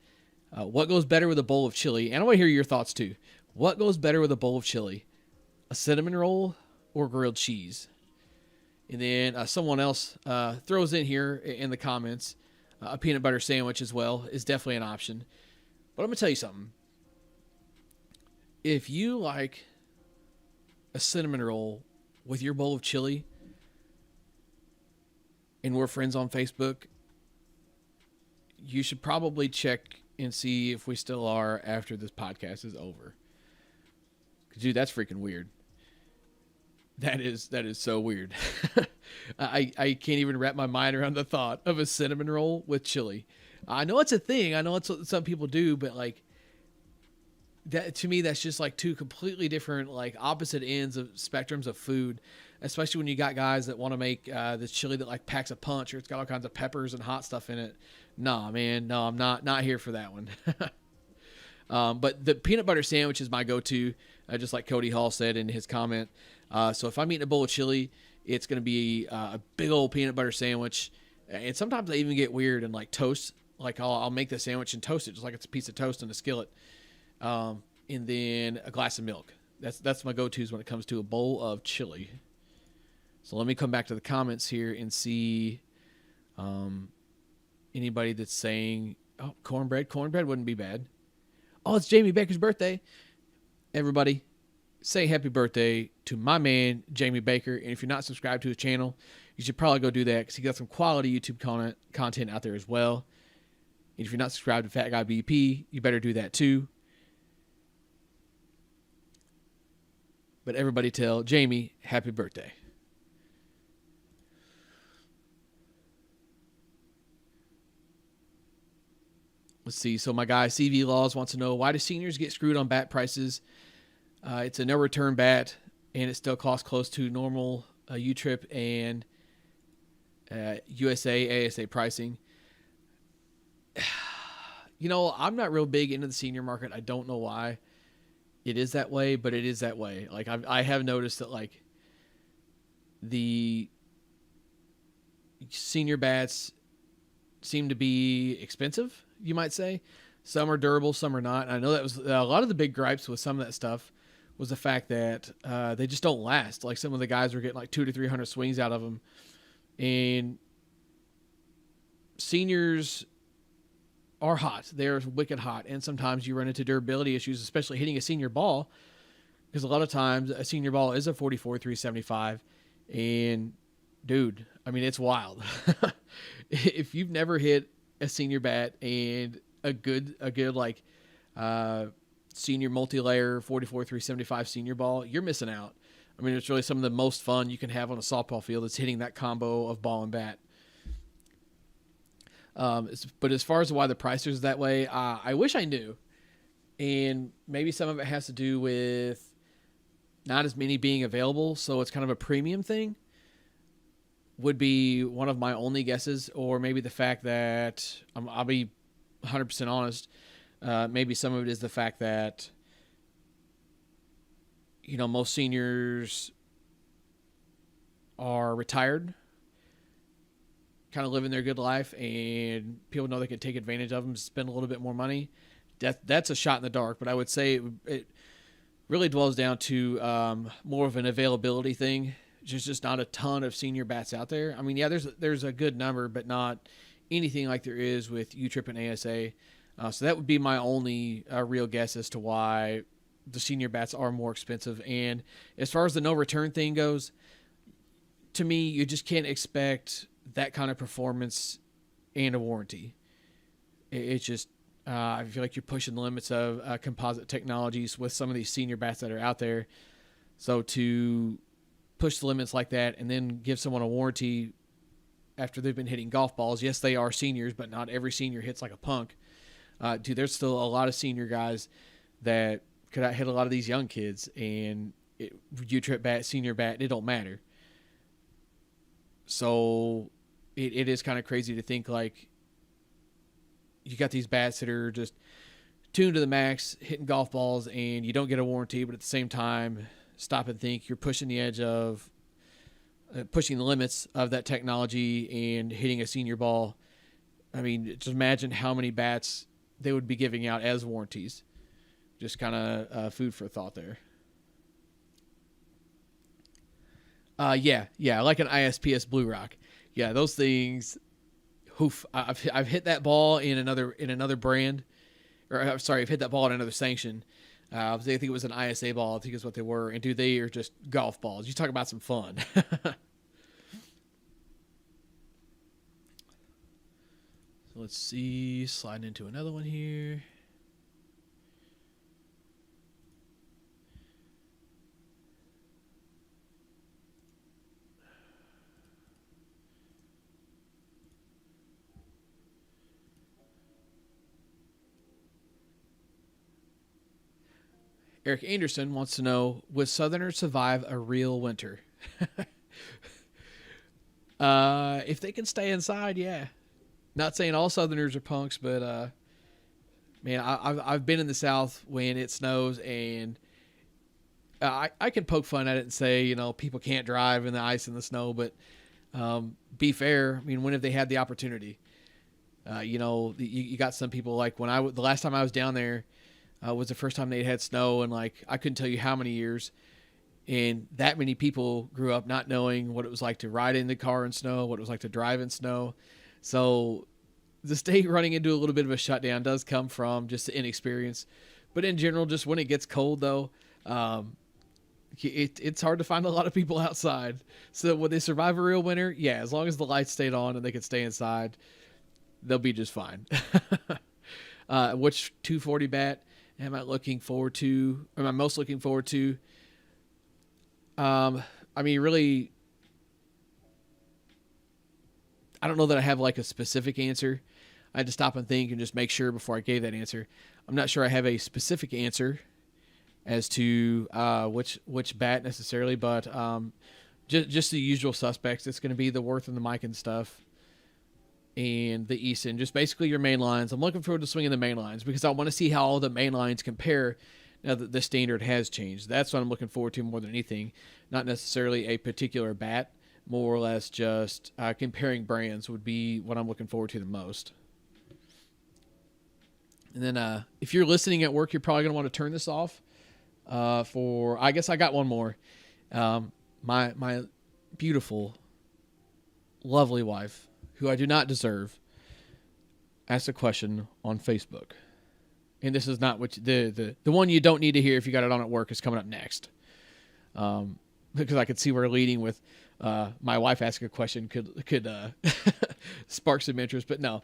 Speaker 1: What goes better with a bowl of chili? And I want to hear your thoughts, too. What goes better with a bowl of chili? A cinnamon roll or grilled cheese? And then someone else throws in here in the comments, a peanut butter sandwich as well is definitely an option. But I'm going to tell you something. If you like a cinnamon roll with your bowl of chili, and we're friends on Facebook, you should probably check and see if we still are after this podcast is over. Dude, that's freaking weird. That is so weird. I can't even wrap my mind around the thought of a cinnamon roll with chili. I know it's a thing. I know it's what some people do, but like that to me, that's just like two completely different, like opposite ends of spectrums of food. Especially when you got guys that want to make this chili that like packs a punch, or it's got all kinds of peppers and hot stuff in it. Nah, man, no, I'm not here for that one. But the peanut butter sandwich is my go-to, just like Cody Hall said in his comment. So if I'm eating a bowl of chili, it's going to be a big old peanut butter sandwich. And sometimes they even get weird and like toast. Like I'll make the sandwich and toast it just like it's a piece of toast in a skillet, and then a glass of milk. That's my go-tos when it comes to a bowl of chili. So let me come back to the comments here and see anybody that's saying, oh, cornbread. Cornbread wouldn't be bad. Oh, it's Jamie Baker's birthday. Everybody, say happy birthday to my man, Jamie Baker. And if you're not subscribed to his channel, you should probably go do that because he got some quality YouTube content out there as well. And if you're not subscribed to Fat Guy BP, you better do that too. But everybody tell Jamie happy birthday. Let's see. So my guy CV Laws wants to know, why do seniors get screwed on bat prices? It's a no-return bat, and it still costs close to normal U-Trip and USA, ASA pricing. You know, I'm not real big into the senior market. I don't know why it is that way, but it is that way. Like I have noticed that like the senior bats seem to be expensive, you might say. Some are durable, some are not. And I know that was a lot of the big gripes with some of that stuff was the fact that they just don't last. Like some of the guys were getting like 200 to 300 swings out of them, and seniors are hot. They're wicked hot, and sometimes you run into durability issues, especially hitting a senior ball, because a lot of times a senior ball is a 44 375, and dude, I mean, it's wild. If you've never hit a senior bat and a good like senior multi-layer 44 375 senior ball, you're missing out. I mean, it's really some of the most fun you can have on a softball field is hitting that combo of ball and bat. But as far as why the price is that way, I wish I knew. And maybe some of it has to do with not as many being available, so it's kind of a premium thing, would be one of my only guesses. Or maybe the fact that, I'll be 100% honest, maybe some of it is the fact that, you know, most seniors are retired, kind of living their good life, and people know they can take advantage of them, spend a little bit more money. That's a shot in the dark, but I would say it really dwells down to more of an availability thing. There's just not a ton of senior bats out there. I mean, yeah, there's a good number, but not anything like there is with U-Trip and ASA. So that would be my only real guess as to why the senior bats are more expensive. And as far as the no return thing goes, to me, you just can't expect that kind of performance and a warranty. It's just, I feel like you're pushing the limits of composite technologies with some of these senior bats that are out there. So to push the limits like that and then give someone a warranty after they've been hitting golf balls, yes, they are seniors, but not every senior hits like a punk. Dude, there's still a lot of senior guys that could hit a lot of these young kids, and U-Trip bat, senior bat, it don't matter. So it is kind of crazy to think like you got these bats that are just tuned to the max, hitting golf balls, and you don't get a warranty, but at the same time, stop and think, you're pushing the edge of pushing the limits of that technology and hitting a senior ball. I mean, just imagine how many bats they would be giving out as warranties. Just kind of food for thought there. Yeah, like an ISPS Blue Rock. Yeah, those things. Oof, I've hit that ball in another brand, or sorry, I've hit that ball in another sanction. I think it was an ISA ball. I think is what they were. And dude, they are just golf balls. You talk about some fun. So let's see, sliding into another one here. Eric Anderson wants to know, would Southerners survive a real winter? If they can stay inside, yeah. Not saying all Southerners are punks, but man, I've been in the South when it snows, and I can poke fun at it and say, you know, people can't drive in the ice and the snow, but be fair. I mean, when have they had the opportunity? You got some people like the last time I was down there was the first time they had snow, and like I couldn't tell you how many years. And that many people grew up not knowing what it was like to ride in the car in snow, what it was like to drive in snow. So the state running into a little bit of a shutdown does come from just the inexperience. But in general, just when it gets cold, though, it's hard to find a lot of people outside. So would they survive a real winter? Yeah, as long as the lights stayed on and they could stay inside, they'll be just fine. Which 240 bat am I looking forward to? Am I most looking forward to? I mean, really, I don't know that I have like a specific answer. I had to stop and think and just make sure before I gave that answer. I'm not sure I have a specific answer as to which bat necessarily, but just the usual suspects. It's going to be the Worth and the Mikan stuff and the Easton, just basically your main lines. I'm looking forward to swinging the main lines because I want to see how all the main lines compare now that the standard has changed. That's what I'm looking forward to more than anything. Not necessarily a particular bat, more or less just comparing brands would be what I'm looking forward to the most. And then if you're listening at work, you're probably going to want to turn this off I guess I got one more. My beautiful, lovely wife, who I do not deserve, asked a question on Facebook. And this is not what the one you don't need to hear if you got it on at work is coming up next. Because I could see we're leading with my wife asking a question could spark some interest, but no.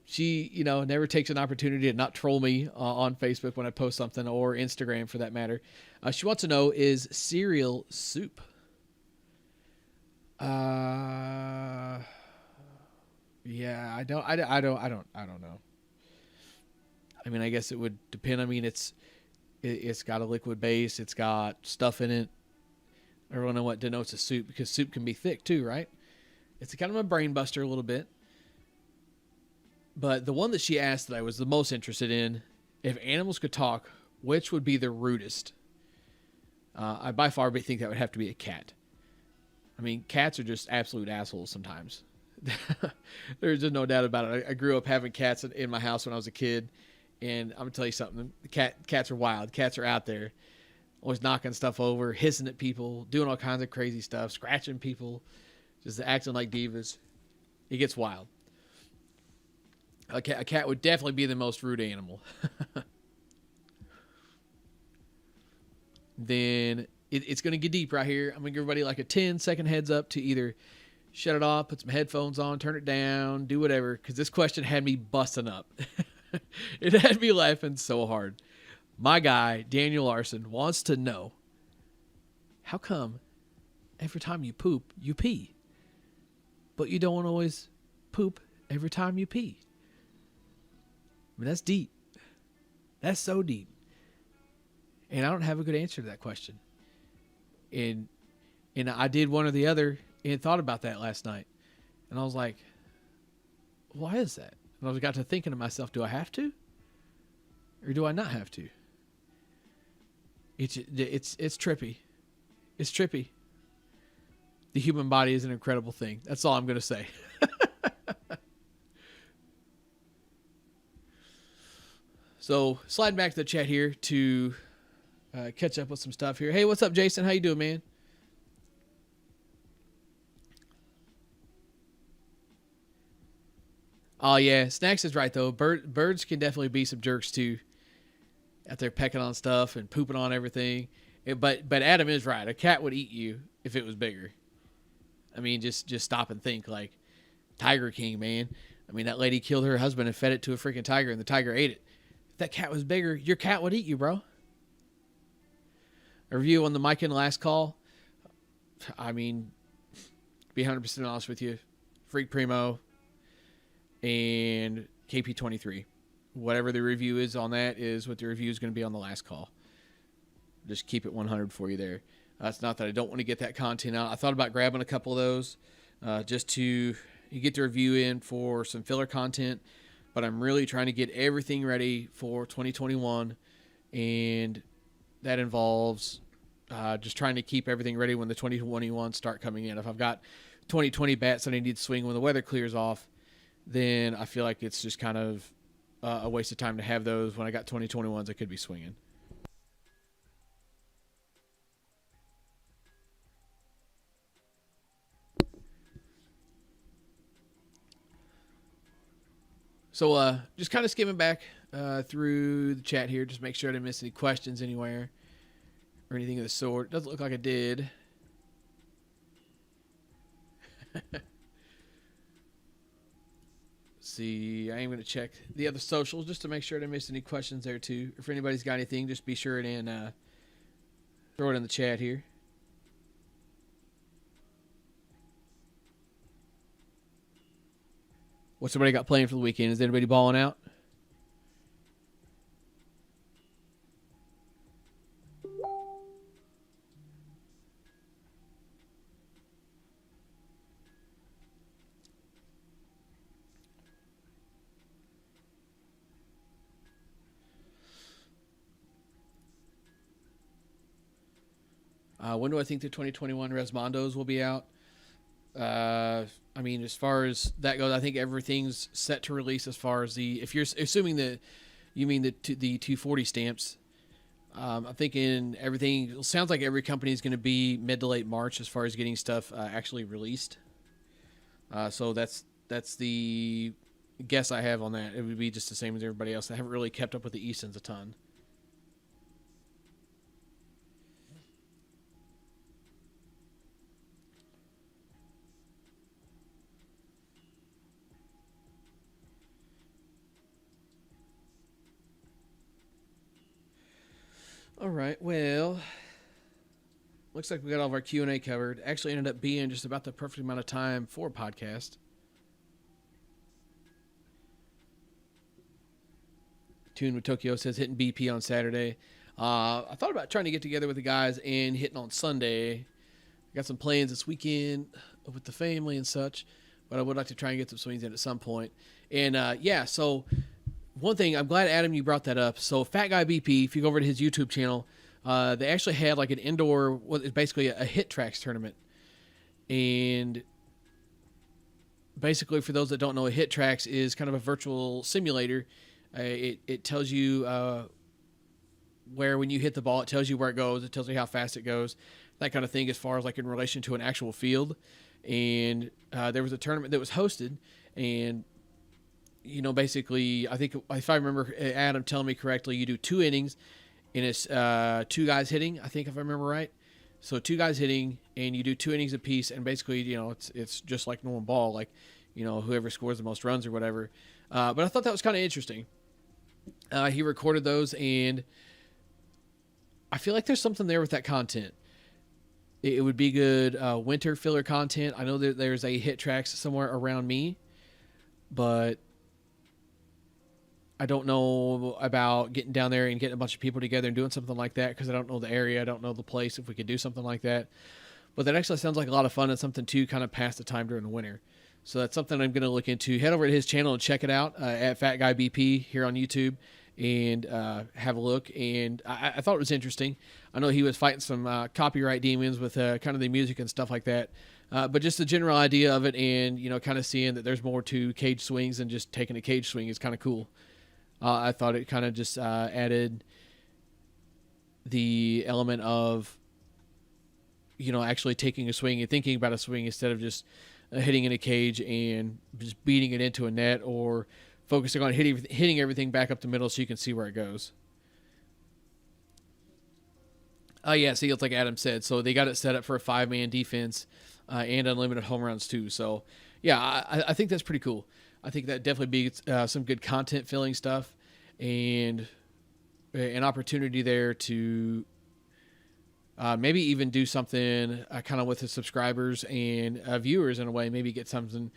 Speaker 1: She, never takes an opportunity to not troll me on Facebook when I post something, or Instagram for that matter. She wants to know, is cereal soup? Yeah, I don't know. I mean, I guess it would depend. I mean, it's got a liquid base. It's got stuff in it. I don't know what denotes a soup, because soup can be thick too, right? It's kind of a brain buster a little bit. But the one that she asked that I was the most interested in, if animals could talk, which would be the rudest? I by far think that would have to be a cat. I mean, cats are just absolute assholes sometimes. There's just no doubt about it. I grew up having cats in my house when I was a kid, and I'm going to tell you something. Cats are wild. Cats are out there, always knocking stuff over, hissing at people, doing all kinds of crazy stuff, scratching people, just acting like divas. It gets wild. A cat would definitely be the most rude animal. Then it's going to get deep right here. I'm going to give everybody like a 10-second heads up to either shut it off, put some headphones on, turn it down, do whatever, because this question had me busting up. It had me laughing so hard. My guy, Daniel Larson, wants to know, how come every time you poop, you pee? But you don't always poop every time you pee? I mean, that's deep. That's so deep. And I don't have a good answer to that question. And I did one or the other and thought about that last night. And I was like, why is that? And I got to thinking to myself, do I have to? Or do I not have to? It's trippy. It's trippy. The human body is an incredible thing. That's all I'm going to say. So slide back to the chat here to catch up with some stuff here. Hey, what's up, Jason? How you doing, man? Oh, yeah. Snacks is right, though. Birds can definitely be some jerks, too. Out there pecking on stuff and pooping on everything. But Adam is right. A cat would eat you if it was bigger. I mean, just stop and think. Like, Tiger King, man. I mean, that lady killed her husband and fed it to a freaking tiger, and the tiger ate it. If that cat was bigger, your cat would eat you, bro. A review on the Mikan last call. I mean, to be 100% honest with you, Freak Primo and KP23. Whatever the review is on that is what the review is going to be on the last call. Just keep it 100 for you there. It's not that I don't want to get that content out. I thought about grabbing a couple of those just to get the review in for some filler content, but I'm really trying to get everything ready for 2021, and that involves just trying to keep everything ready when the 2021 start coming in. If I've got 2020 bats that I need to swing when the weather clears off, then I feel like it's just kind of a waste of time to have those when I got 2021s I could be swinging. So just kind of skimming back through the chat here, just make sure I didn't miss any questions anywhere or anything of the sort. Doesn't look like I did. See, I am going to check the other socials just to make sure I didn't miss any questions there too. If anybody's got anything, just be sure and throw it in the chat here. What's everybody got playing for the weekend? Is anybody balling out? When do I think the 2021 Resmondos will be out? I mean, as far as that goes, I think everything's set to release as far as if you're assuming that you mean the 240 stamps. I'm thinking everything sounds like every company is going to be mid to late March as far as getting stuff actually released. So that's the guess I have on that. It would be just the same as everybody else. I haven't really kept up with the Eastons a ton. All right, well, looks like we got all of our Q&A covered. Actually ended up being just about the perfect amount of time for a podcast. Tune with Tokyo says hitting BP on Saturday. I thought about trying to get together with the guys and hitting on Sunday. Got some plans this weekend with the family and such, but I would like to try and get some swings in at some point. And so one thing, I'm glad, Adam, you brought that up. So Fat Guy BP, if you go over to his YouTube channel, they actually had like an indoor, what is basically a hit tracks tournament. And basically, for those that don't know, a hit tracks is kind of a virtual simulator. It tells you where, when you hit the ball, it tells you where it goes. It tells you how fast it goes, that kind of thing, as far as like in relation to an actual field. And there was a tournament that was hosted, and basically, I think if I remember Adam telling me correctly, you do 2 innings, and it's 2 guys hitting, I think, if I remember right. So 2 guys hitting, and you do 2 innings apiece, and basically, it's just like normal ball, like, whoever scores the most runs or whatever. But I thought that was kind of interesting. He recorded those, and I feel like there's something there with that content. It would be good winter filler content. I know that there's a hit tracks somewhere around me, but I don't know about getting down there and getting a bunch of people together and doing something like that, because I don't know the area. I don't know the place, if we could do something like that. But that actually sounds like a lot of fun and something to kind of pass the time during the winter. So that's something I'm going to look into. Head over to his channel and check it out at Fat Guy BP here on YouTube, and have a look. And I thought it was interesting. I know he was fighting some copyright demons with kind of the music and stuff like that. But just the general idea of it, and kind of seeing that there's more to cage swings than just taking a cage swing is kind of cool. I thought it kind of just added the element of, actually taking a swing and thinking about a swing instead of just hitting in a cage and just beating it into a net, or focusing on hitting everything back up the middle so you can see where it goes. Yeah, see, it's like Adam said. So they got it set up for a 5-man defense and unlimited home runs too. So, yeah, I think that's pretty cool. I think that definitely be some good content filling stuff, and an opportunity there to maybe even do something kind of with the subscribers and viewers in a way. Maybe get something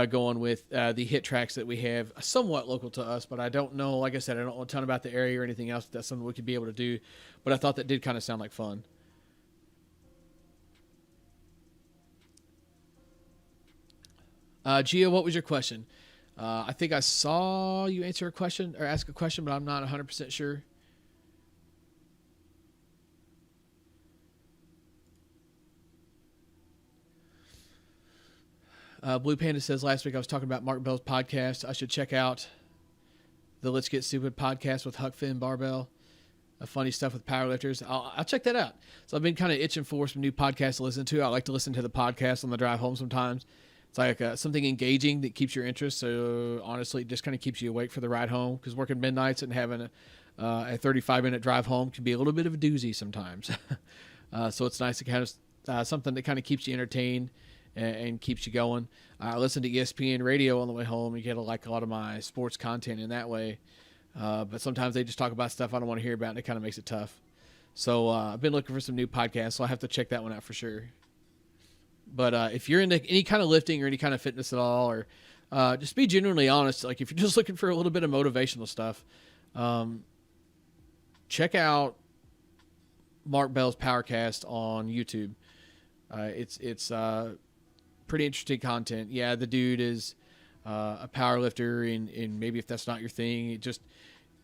Speaker 1: going with the hit tracks that we have somewhat local to us, but I don't know. Like I said, I don't know a ton about the area or anything else. That's something we could be able to do, but I thought that did kind of sound like fun. Gio, what was your question? I think I saw you answer a question or ask a question, but I'm not 100% sure. Blue Panda says last week I was talking about Mark Bell's podcast. I should check out the Let's Get Stupid podcast with Huck Finn Barbell. Funny stuff with powerlifters. I'll check that out. So I've been kind of itching for some new podcasts to listen to. I like to listen to the podcast on the drive home sometimes. It's like something engaging that keeps your interest. So honestly, it just kind of keeps you awake for the ride home, because working midnights and having a 35-minute drive home can be a little bit of a doozy sometimes. So it's nice to kind of something that kind of keeps you entertained and keeps you going. I listen to ESPN radio on the way home. You get like a lot of my sports content in that way. But sometimes they just talk about stuff I don't want to hear about, and it kind of makes it tough. So I've been looking for some new podcasts, so I have to check that one out for sure. But if you're into any kind of lifting or any kind of fitness at all, or just be genuinely honest, like if you're just looking for a little bit of motivational stuff, check out Mark Bell's Powercast on YouTube. It's pretty interesting content. Yeah, the dude is a power lifter, and maybe if that's not your thing, it just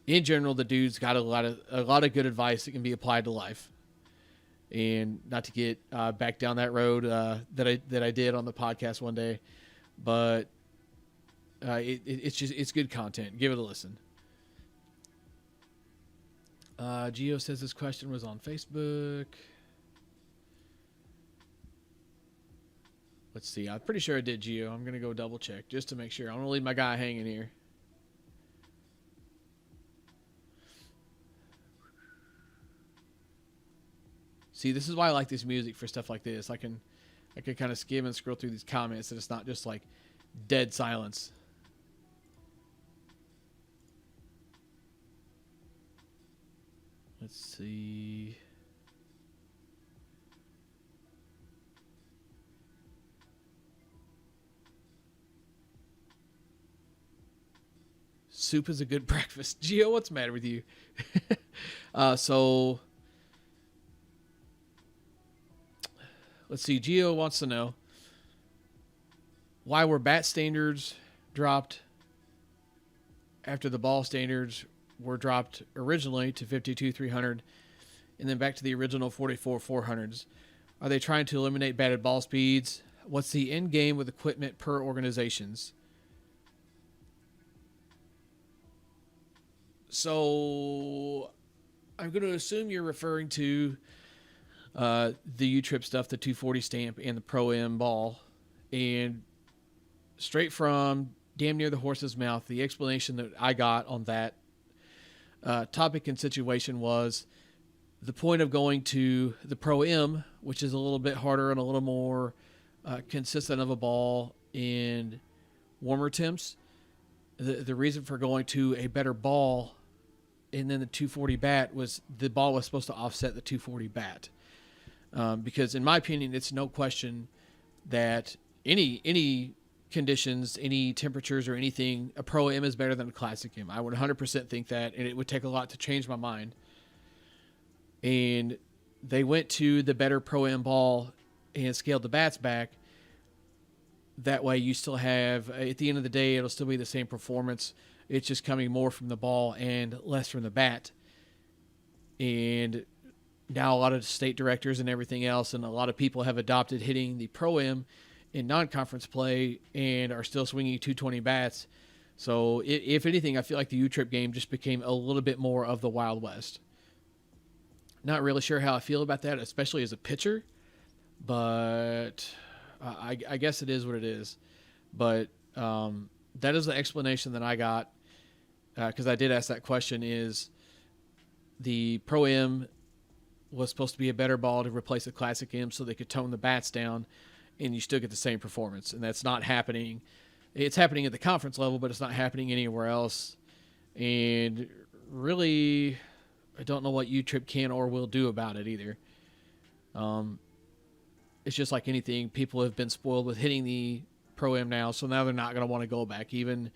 Speaker 1: in general, the dude's got a lot of good advice that can be applied to life. And not to get back down that road that I did on the podcast one day, but it's good content. Give it a listen. Gio says this question was on Facebook. Let's see. I'm pretty sure I did, Gio. I'm going to go double check just to make sure. I don't want to leave my guy hanging here. See, this is why I like this music for stuff like this. I can kind of skim and scroll through these comments, and it's not just like dead silence. Let's see. Soup is a good breakfast. Gio, what's the matter with you? So let's see. Gio wants to know why were bat standards dropped after the ball standards were dropped originally to 52-300 and then back to the original 44-400s. Are they trying to eliminate batted ball speeds? What's the end game with equipment per organizations? So I'm going to assume you're referring to the U-Trip stuff, the 240 stamp, and the Pro-M ball. And straight from damn near the horse's mouth, the explanation that I got on that topic and situation was the point of going to the Pro-M, which is a little bit harder and a little more consistent of a ball in warmer temps. The reason for going to a better ball and then the 240 bat was the ball was supposed to offset the 240 bat. Because in my opinion, it's no question that any conditions, any temperatures or anything, a Pro-M is better than a Classic M. I would 100% think that, and it would take a lot to change my mind. And they went to the better Pro-M ball and scaled the bats back. That way you still have, at the end of the day, it'll still be the same performance. It's just coming more from the ball and less from the bat. And now a lot of state directors and everything else and a lot of people have adopted hitting the Pro-M in non-conference play and are still swinging 220 bats. So if anything, I feel like the U-Trip game just became a little bit more of the Wild West. Not really sure how I feel about that, especially as a pitcher, but I guess it is what it is. But that is the explanation that I got, because I did ask that question, is the Pro-M was supposed to be a better ball to replace the Classic M so they could tone the bats down and you still get the same performance. And that's not happening. It's happening at the conference level, but it's not happening anywhere else. And really, I don't know what U-Trip can or will do about it either. It's just like anything. People have been spoiled with hitting the Pro-M now, so now they're not going to want to go back. Even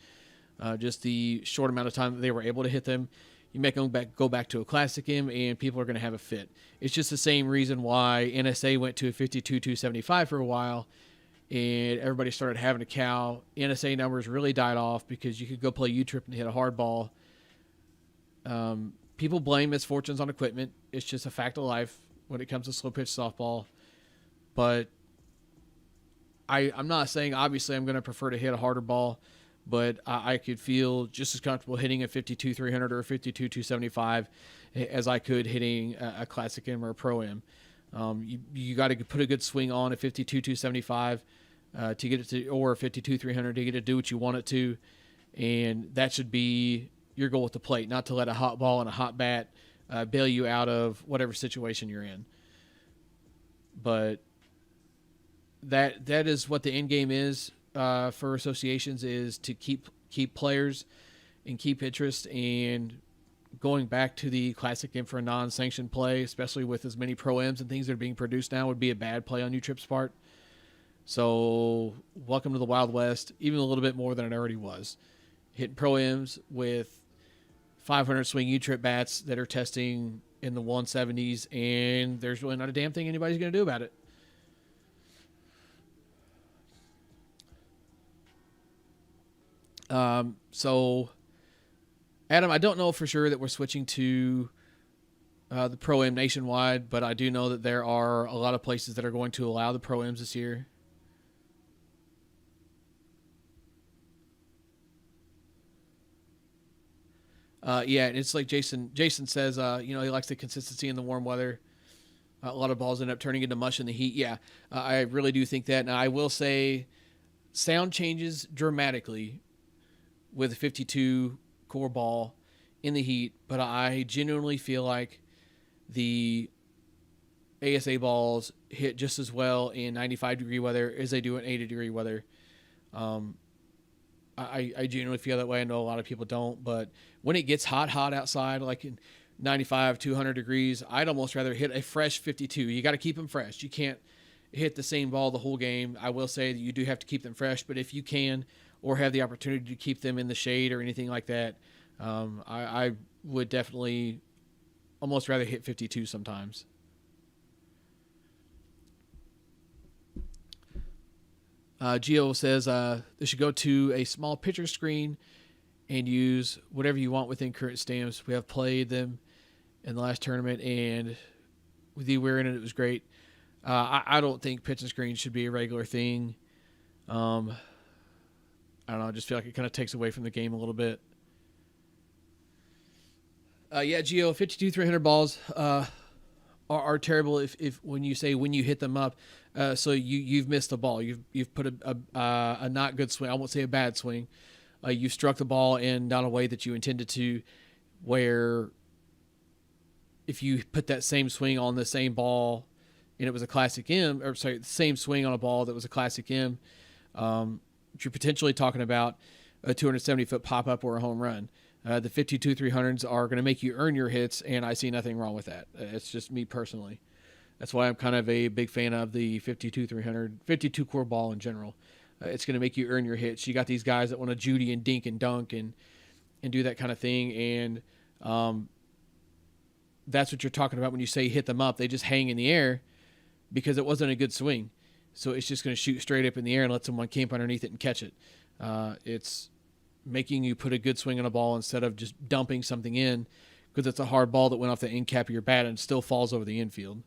Speaker 1: just the short amount of time that they were able to hit them, you make them go back to a Classic M, and people are going to have a fit. It's just the same reason why NSA went to a 52-275 for a while, and everybody started having a cow. NSA numbers really died off because you could go play U-Trip and hit a hard ball. People blame misfortunes on equipment. It's just a fact of life when it comes to slow pitch softball. But I'm not saying obviously I'm going to prefer to hit a harder ball, but I could feel just as comfortable hitting a 52 300 or a 52 275 as I could hitting a Classic M or a Pro M. You got to put a good swing on a 52 275 to get it to, or a 52 300 to get it to do what you want it to, and that should be your goal at the plate, not to let a hot ball and a hot bat bail you out of whatever situation you're in. But that is what the end game is for associations, is to keep players and keep interest. And going back to the Classic M for a non-sanctioned play, especially with as many Pro-Ms and things that are being produced now, would be a bad play on U-Trip's part. So welcome to the Wild West, even a little bit more than it already was. Hitting Pro-Ms with 500 swing U-Trip bats that are testing in the 170s, and there's really not a damn thing anybody's going to do about it. So, Adam, I don't know for sure that we're switching to the Pro-M nationwide, but I do know that there are a lot of places that are going to allow the Pro-Ms this year. Yeah, and it's like Jason says, he likes the consistency in the warm weather. A lot of balls end up turning into mush in the heat. Yeah, I really do think that. Now, I will say sound changes dramatically with a 52 core ball in the heat, but I genuinely feel like the ASA balls hit just as well in 95-degree weather as they do in 80-degree weather. I genuinely feel that way. I know a lot of people don't, but when it gets hot outside, like in 95, 200 degrees, I'd almost rather hit a fresh 52. You got to keep them fresh. You can't hit the same ball the whole game. I will say that you do have to keep them fresh, but if you can or have the opportunity to keep them in the shade or anything like that, I would definitely almost rather hit 52 sometimes. Gio says they should go to a small picture screen and use whatever you want within current stamps. We have played them in the last tournament, and with you wearing it was great. I don't think pitching screens should be a regular thing. I don't know. I just feel like it kind of takes away from the game a little bit. Yeah, Gio, 52 300 balls are terrible if when you say when you hit them up. So you've missed the ball. You've put a not good swing. I won't say a bad swing. You struck the ball in not a way that you intended to, where if you put that same swing on the same ball and it was a Classic M, or sorry, the same swing on a ball that was a Classic M, you're potentially talking about a 270-foot pop-up or a home run. The 52 300s are going to make you earn your hits, and I see nothing wrong with that. It's just me personally. That's why I'm kind of a big fan of the 52 300, 52 core ball in general. It's going to make you earn your hits. You got these guys that want to Judy and dink and dunk and do that kind of thing, and that's what you're talking about when you say hit them up. They just hang in the air because it wasn't a good swing. So it's just going to shoot straight up in the air and let someone camp underneath it and catch it. It's making you put a good swing on a ball instead of just dumping something in, because it's a hard ball that went off the end cap of your bat and still falls over the infield.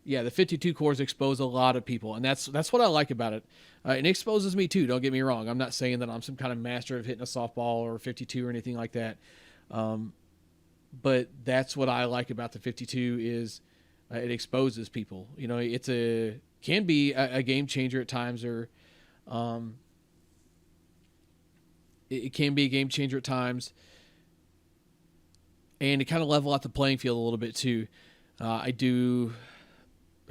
Speaker 1: Yeah, the 52 cores expose a lot of people, and that's what I like about it. It exposes me too, don't get me wrong. I'm not saying that I'm some kind of master of hitting a softball or 52 or anything like that. But that's what I like about the 52 is it exposes people. You know, can be a game changer at times, or it can be a game changer at times, and to kind of level out the playing field a little bit too. I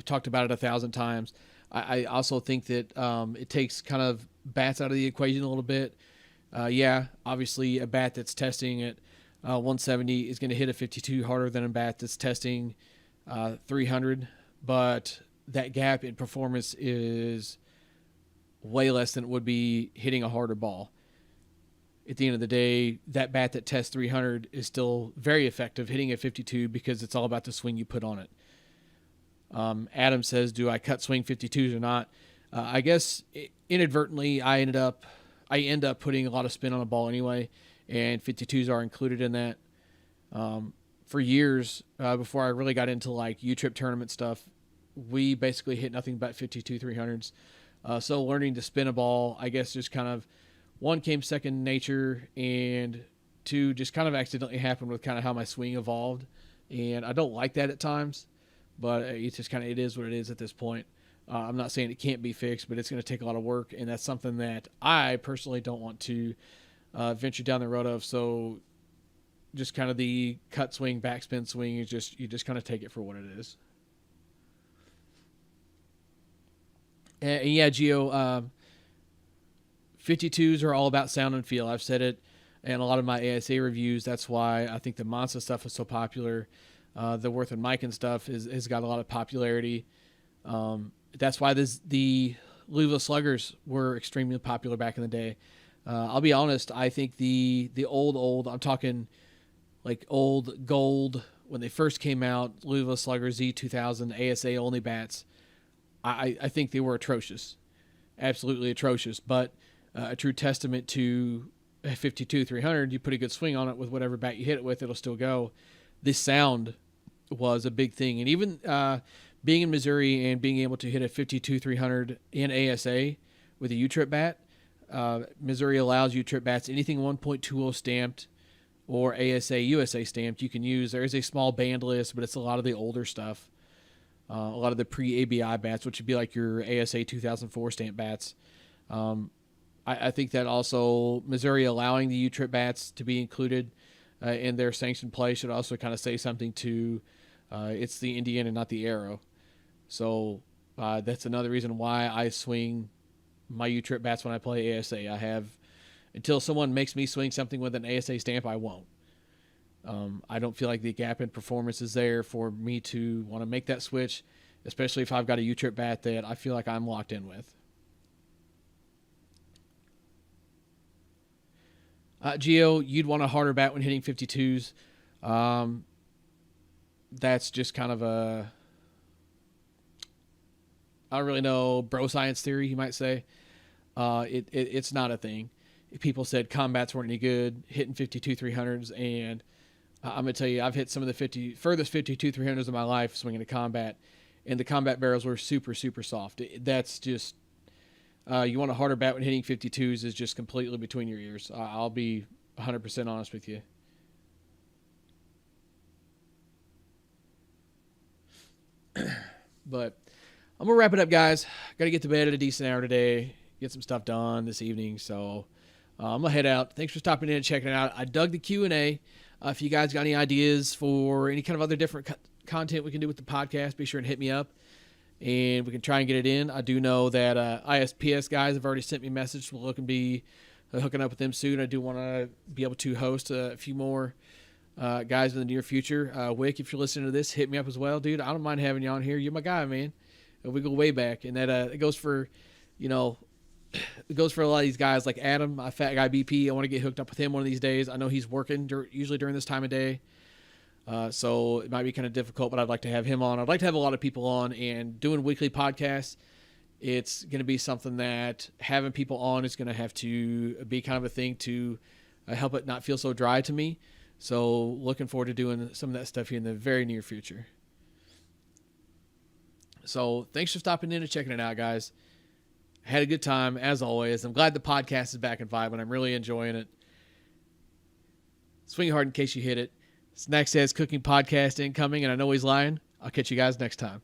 Speaker 1: talked about it 1,000 times. I also think that it takes kind of bats out of the equation a little bit. Yeah, obviously a bat that's testing at 170 is going to hit a 52 harder than a bat that's testing 300, but that gap in performance is way less than it would be hitting a harder ball. At the end of the day, that bat that tests 300 is still very effective hitting a 52 because it's all about the swing you put on it. Adam says, do I cut swing 52s or not? I guess inadvertently I end up putting a lot of spin on a ball anyway, and 52s are included in that. For years, before I really got into like U-Trip tournament stuff, we basically hit nothing but 52 300s. So learning to spin a ball, I guess, just kind of one came second nature, and two just kind of accidentally happened with kind of how my swing evolved. And I don't like that at times, but it's just kind of, it is what it is at this point. I'm not saying it can't be fixed, but it's going to take a lot of work, and that's something that I personally don't want to venture down the road of. So just kind of the cut swing, backspin swing, you just kind of take it for what it is. And yeah, Gio, 52s are all about sound and feel. I've said it in a lot of my ASA reviews. That's why I think the Monza stuff is so popular. The Worth and Mikan stuff has got a lot of popularity. That's why the Louisville Sluggers were extremely popular back in the day. I'll be honest, I think the old, I'm talking like old gold, when they first came out, Louisville Slugger Z2000 ASA only bats, I think they were atrocious. Absolutely atrocious, but a true testament to a 52-300. You put a good swing on it with whatever bat you hit it with, it'll still go. This sound was a big thing. And even being in Missouri and being able to hit a 52-300 in ASA with a U-trip bat, Missouri allows U-trip bats anything 1.20 stamped or ASA USA stamped you can use. There is a small band list, but it's a lot of the older stuff. A lot of the pre-ABI bats, which would be like your ASA 2004 stamp bats. I think that also Missouri allowing the U-trip bats to be included in their sanctioned play should also kind of say something to it's the Indian and not the arrow. So that's another reason why I swing my U-trip bats when I play ASA. I have, until someone makes me swing something with an ASA stamp, I won't. I don't feel like the gap in performance is there for me to want to make that switch, especially if I've got a U-trip bat that I feel like I'm locked in with. Gio, you'd want a harder bat when hitting 52s. That's just kind of a, I don't really know, bro science theory, you might say. It's not a thing. People said combats weren't any good, hitting 52-300s, and I'm going to tell you, I've hit some of the furthest 52-300s of my life swinging a combat, and the combat barrels were super, super soft. That's just, you want a harder bat when hitting 52s is just completely between your ears. I'll be 100% honest with you. But I'm going to wrap it up, guys. Got to get to bed at a decent hour today, get some stuff done this evening, so I'm going to head out. Thanks for stopping in and checking it out. I dug the Q&A. If you guys got any ideas for any kind of other different content we can do with the podcast, be sure and hit me up, and we can try and get it in. I do know that ISPS guys have already sent me a message. We'll look and be hooking up with them soon. I do want to be able to host a few more guys in the near future. Wick, if you're listening to this, hit me up as well. Dude, I don't mind having you on here. You're my guy, man. We go way back, and that it goes for, it goes for a lot of these guys like Adam, my fat guy BP. I want to get hooked up with him one of these days. I know he's working usually during this time of day. So it might be kind of difficult, but I'd like to have him on. I'd like to have a lot of people on, and doing weekly podcasts, it's going to be something that having people on is going to have to be kind of a thing to help it not feel so dry to me. So looking forward to doing some of that stuff here in the very near future. So thanks for stopping in and checking it out, guys. Had a good time, as always. I'm glad the podcast is back in vibe, and I'm really enjoying it. Swing hard in case you hit it. Snack Says Cooking Podcast incoming, and I know he's lying. I'll catch you guys next time.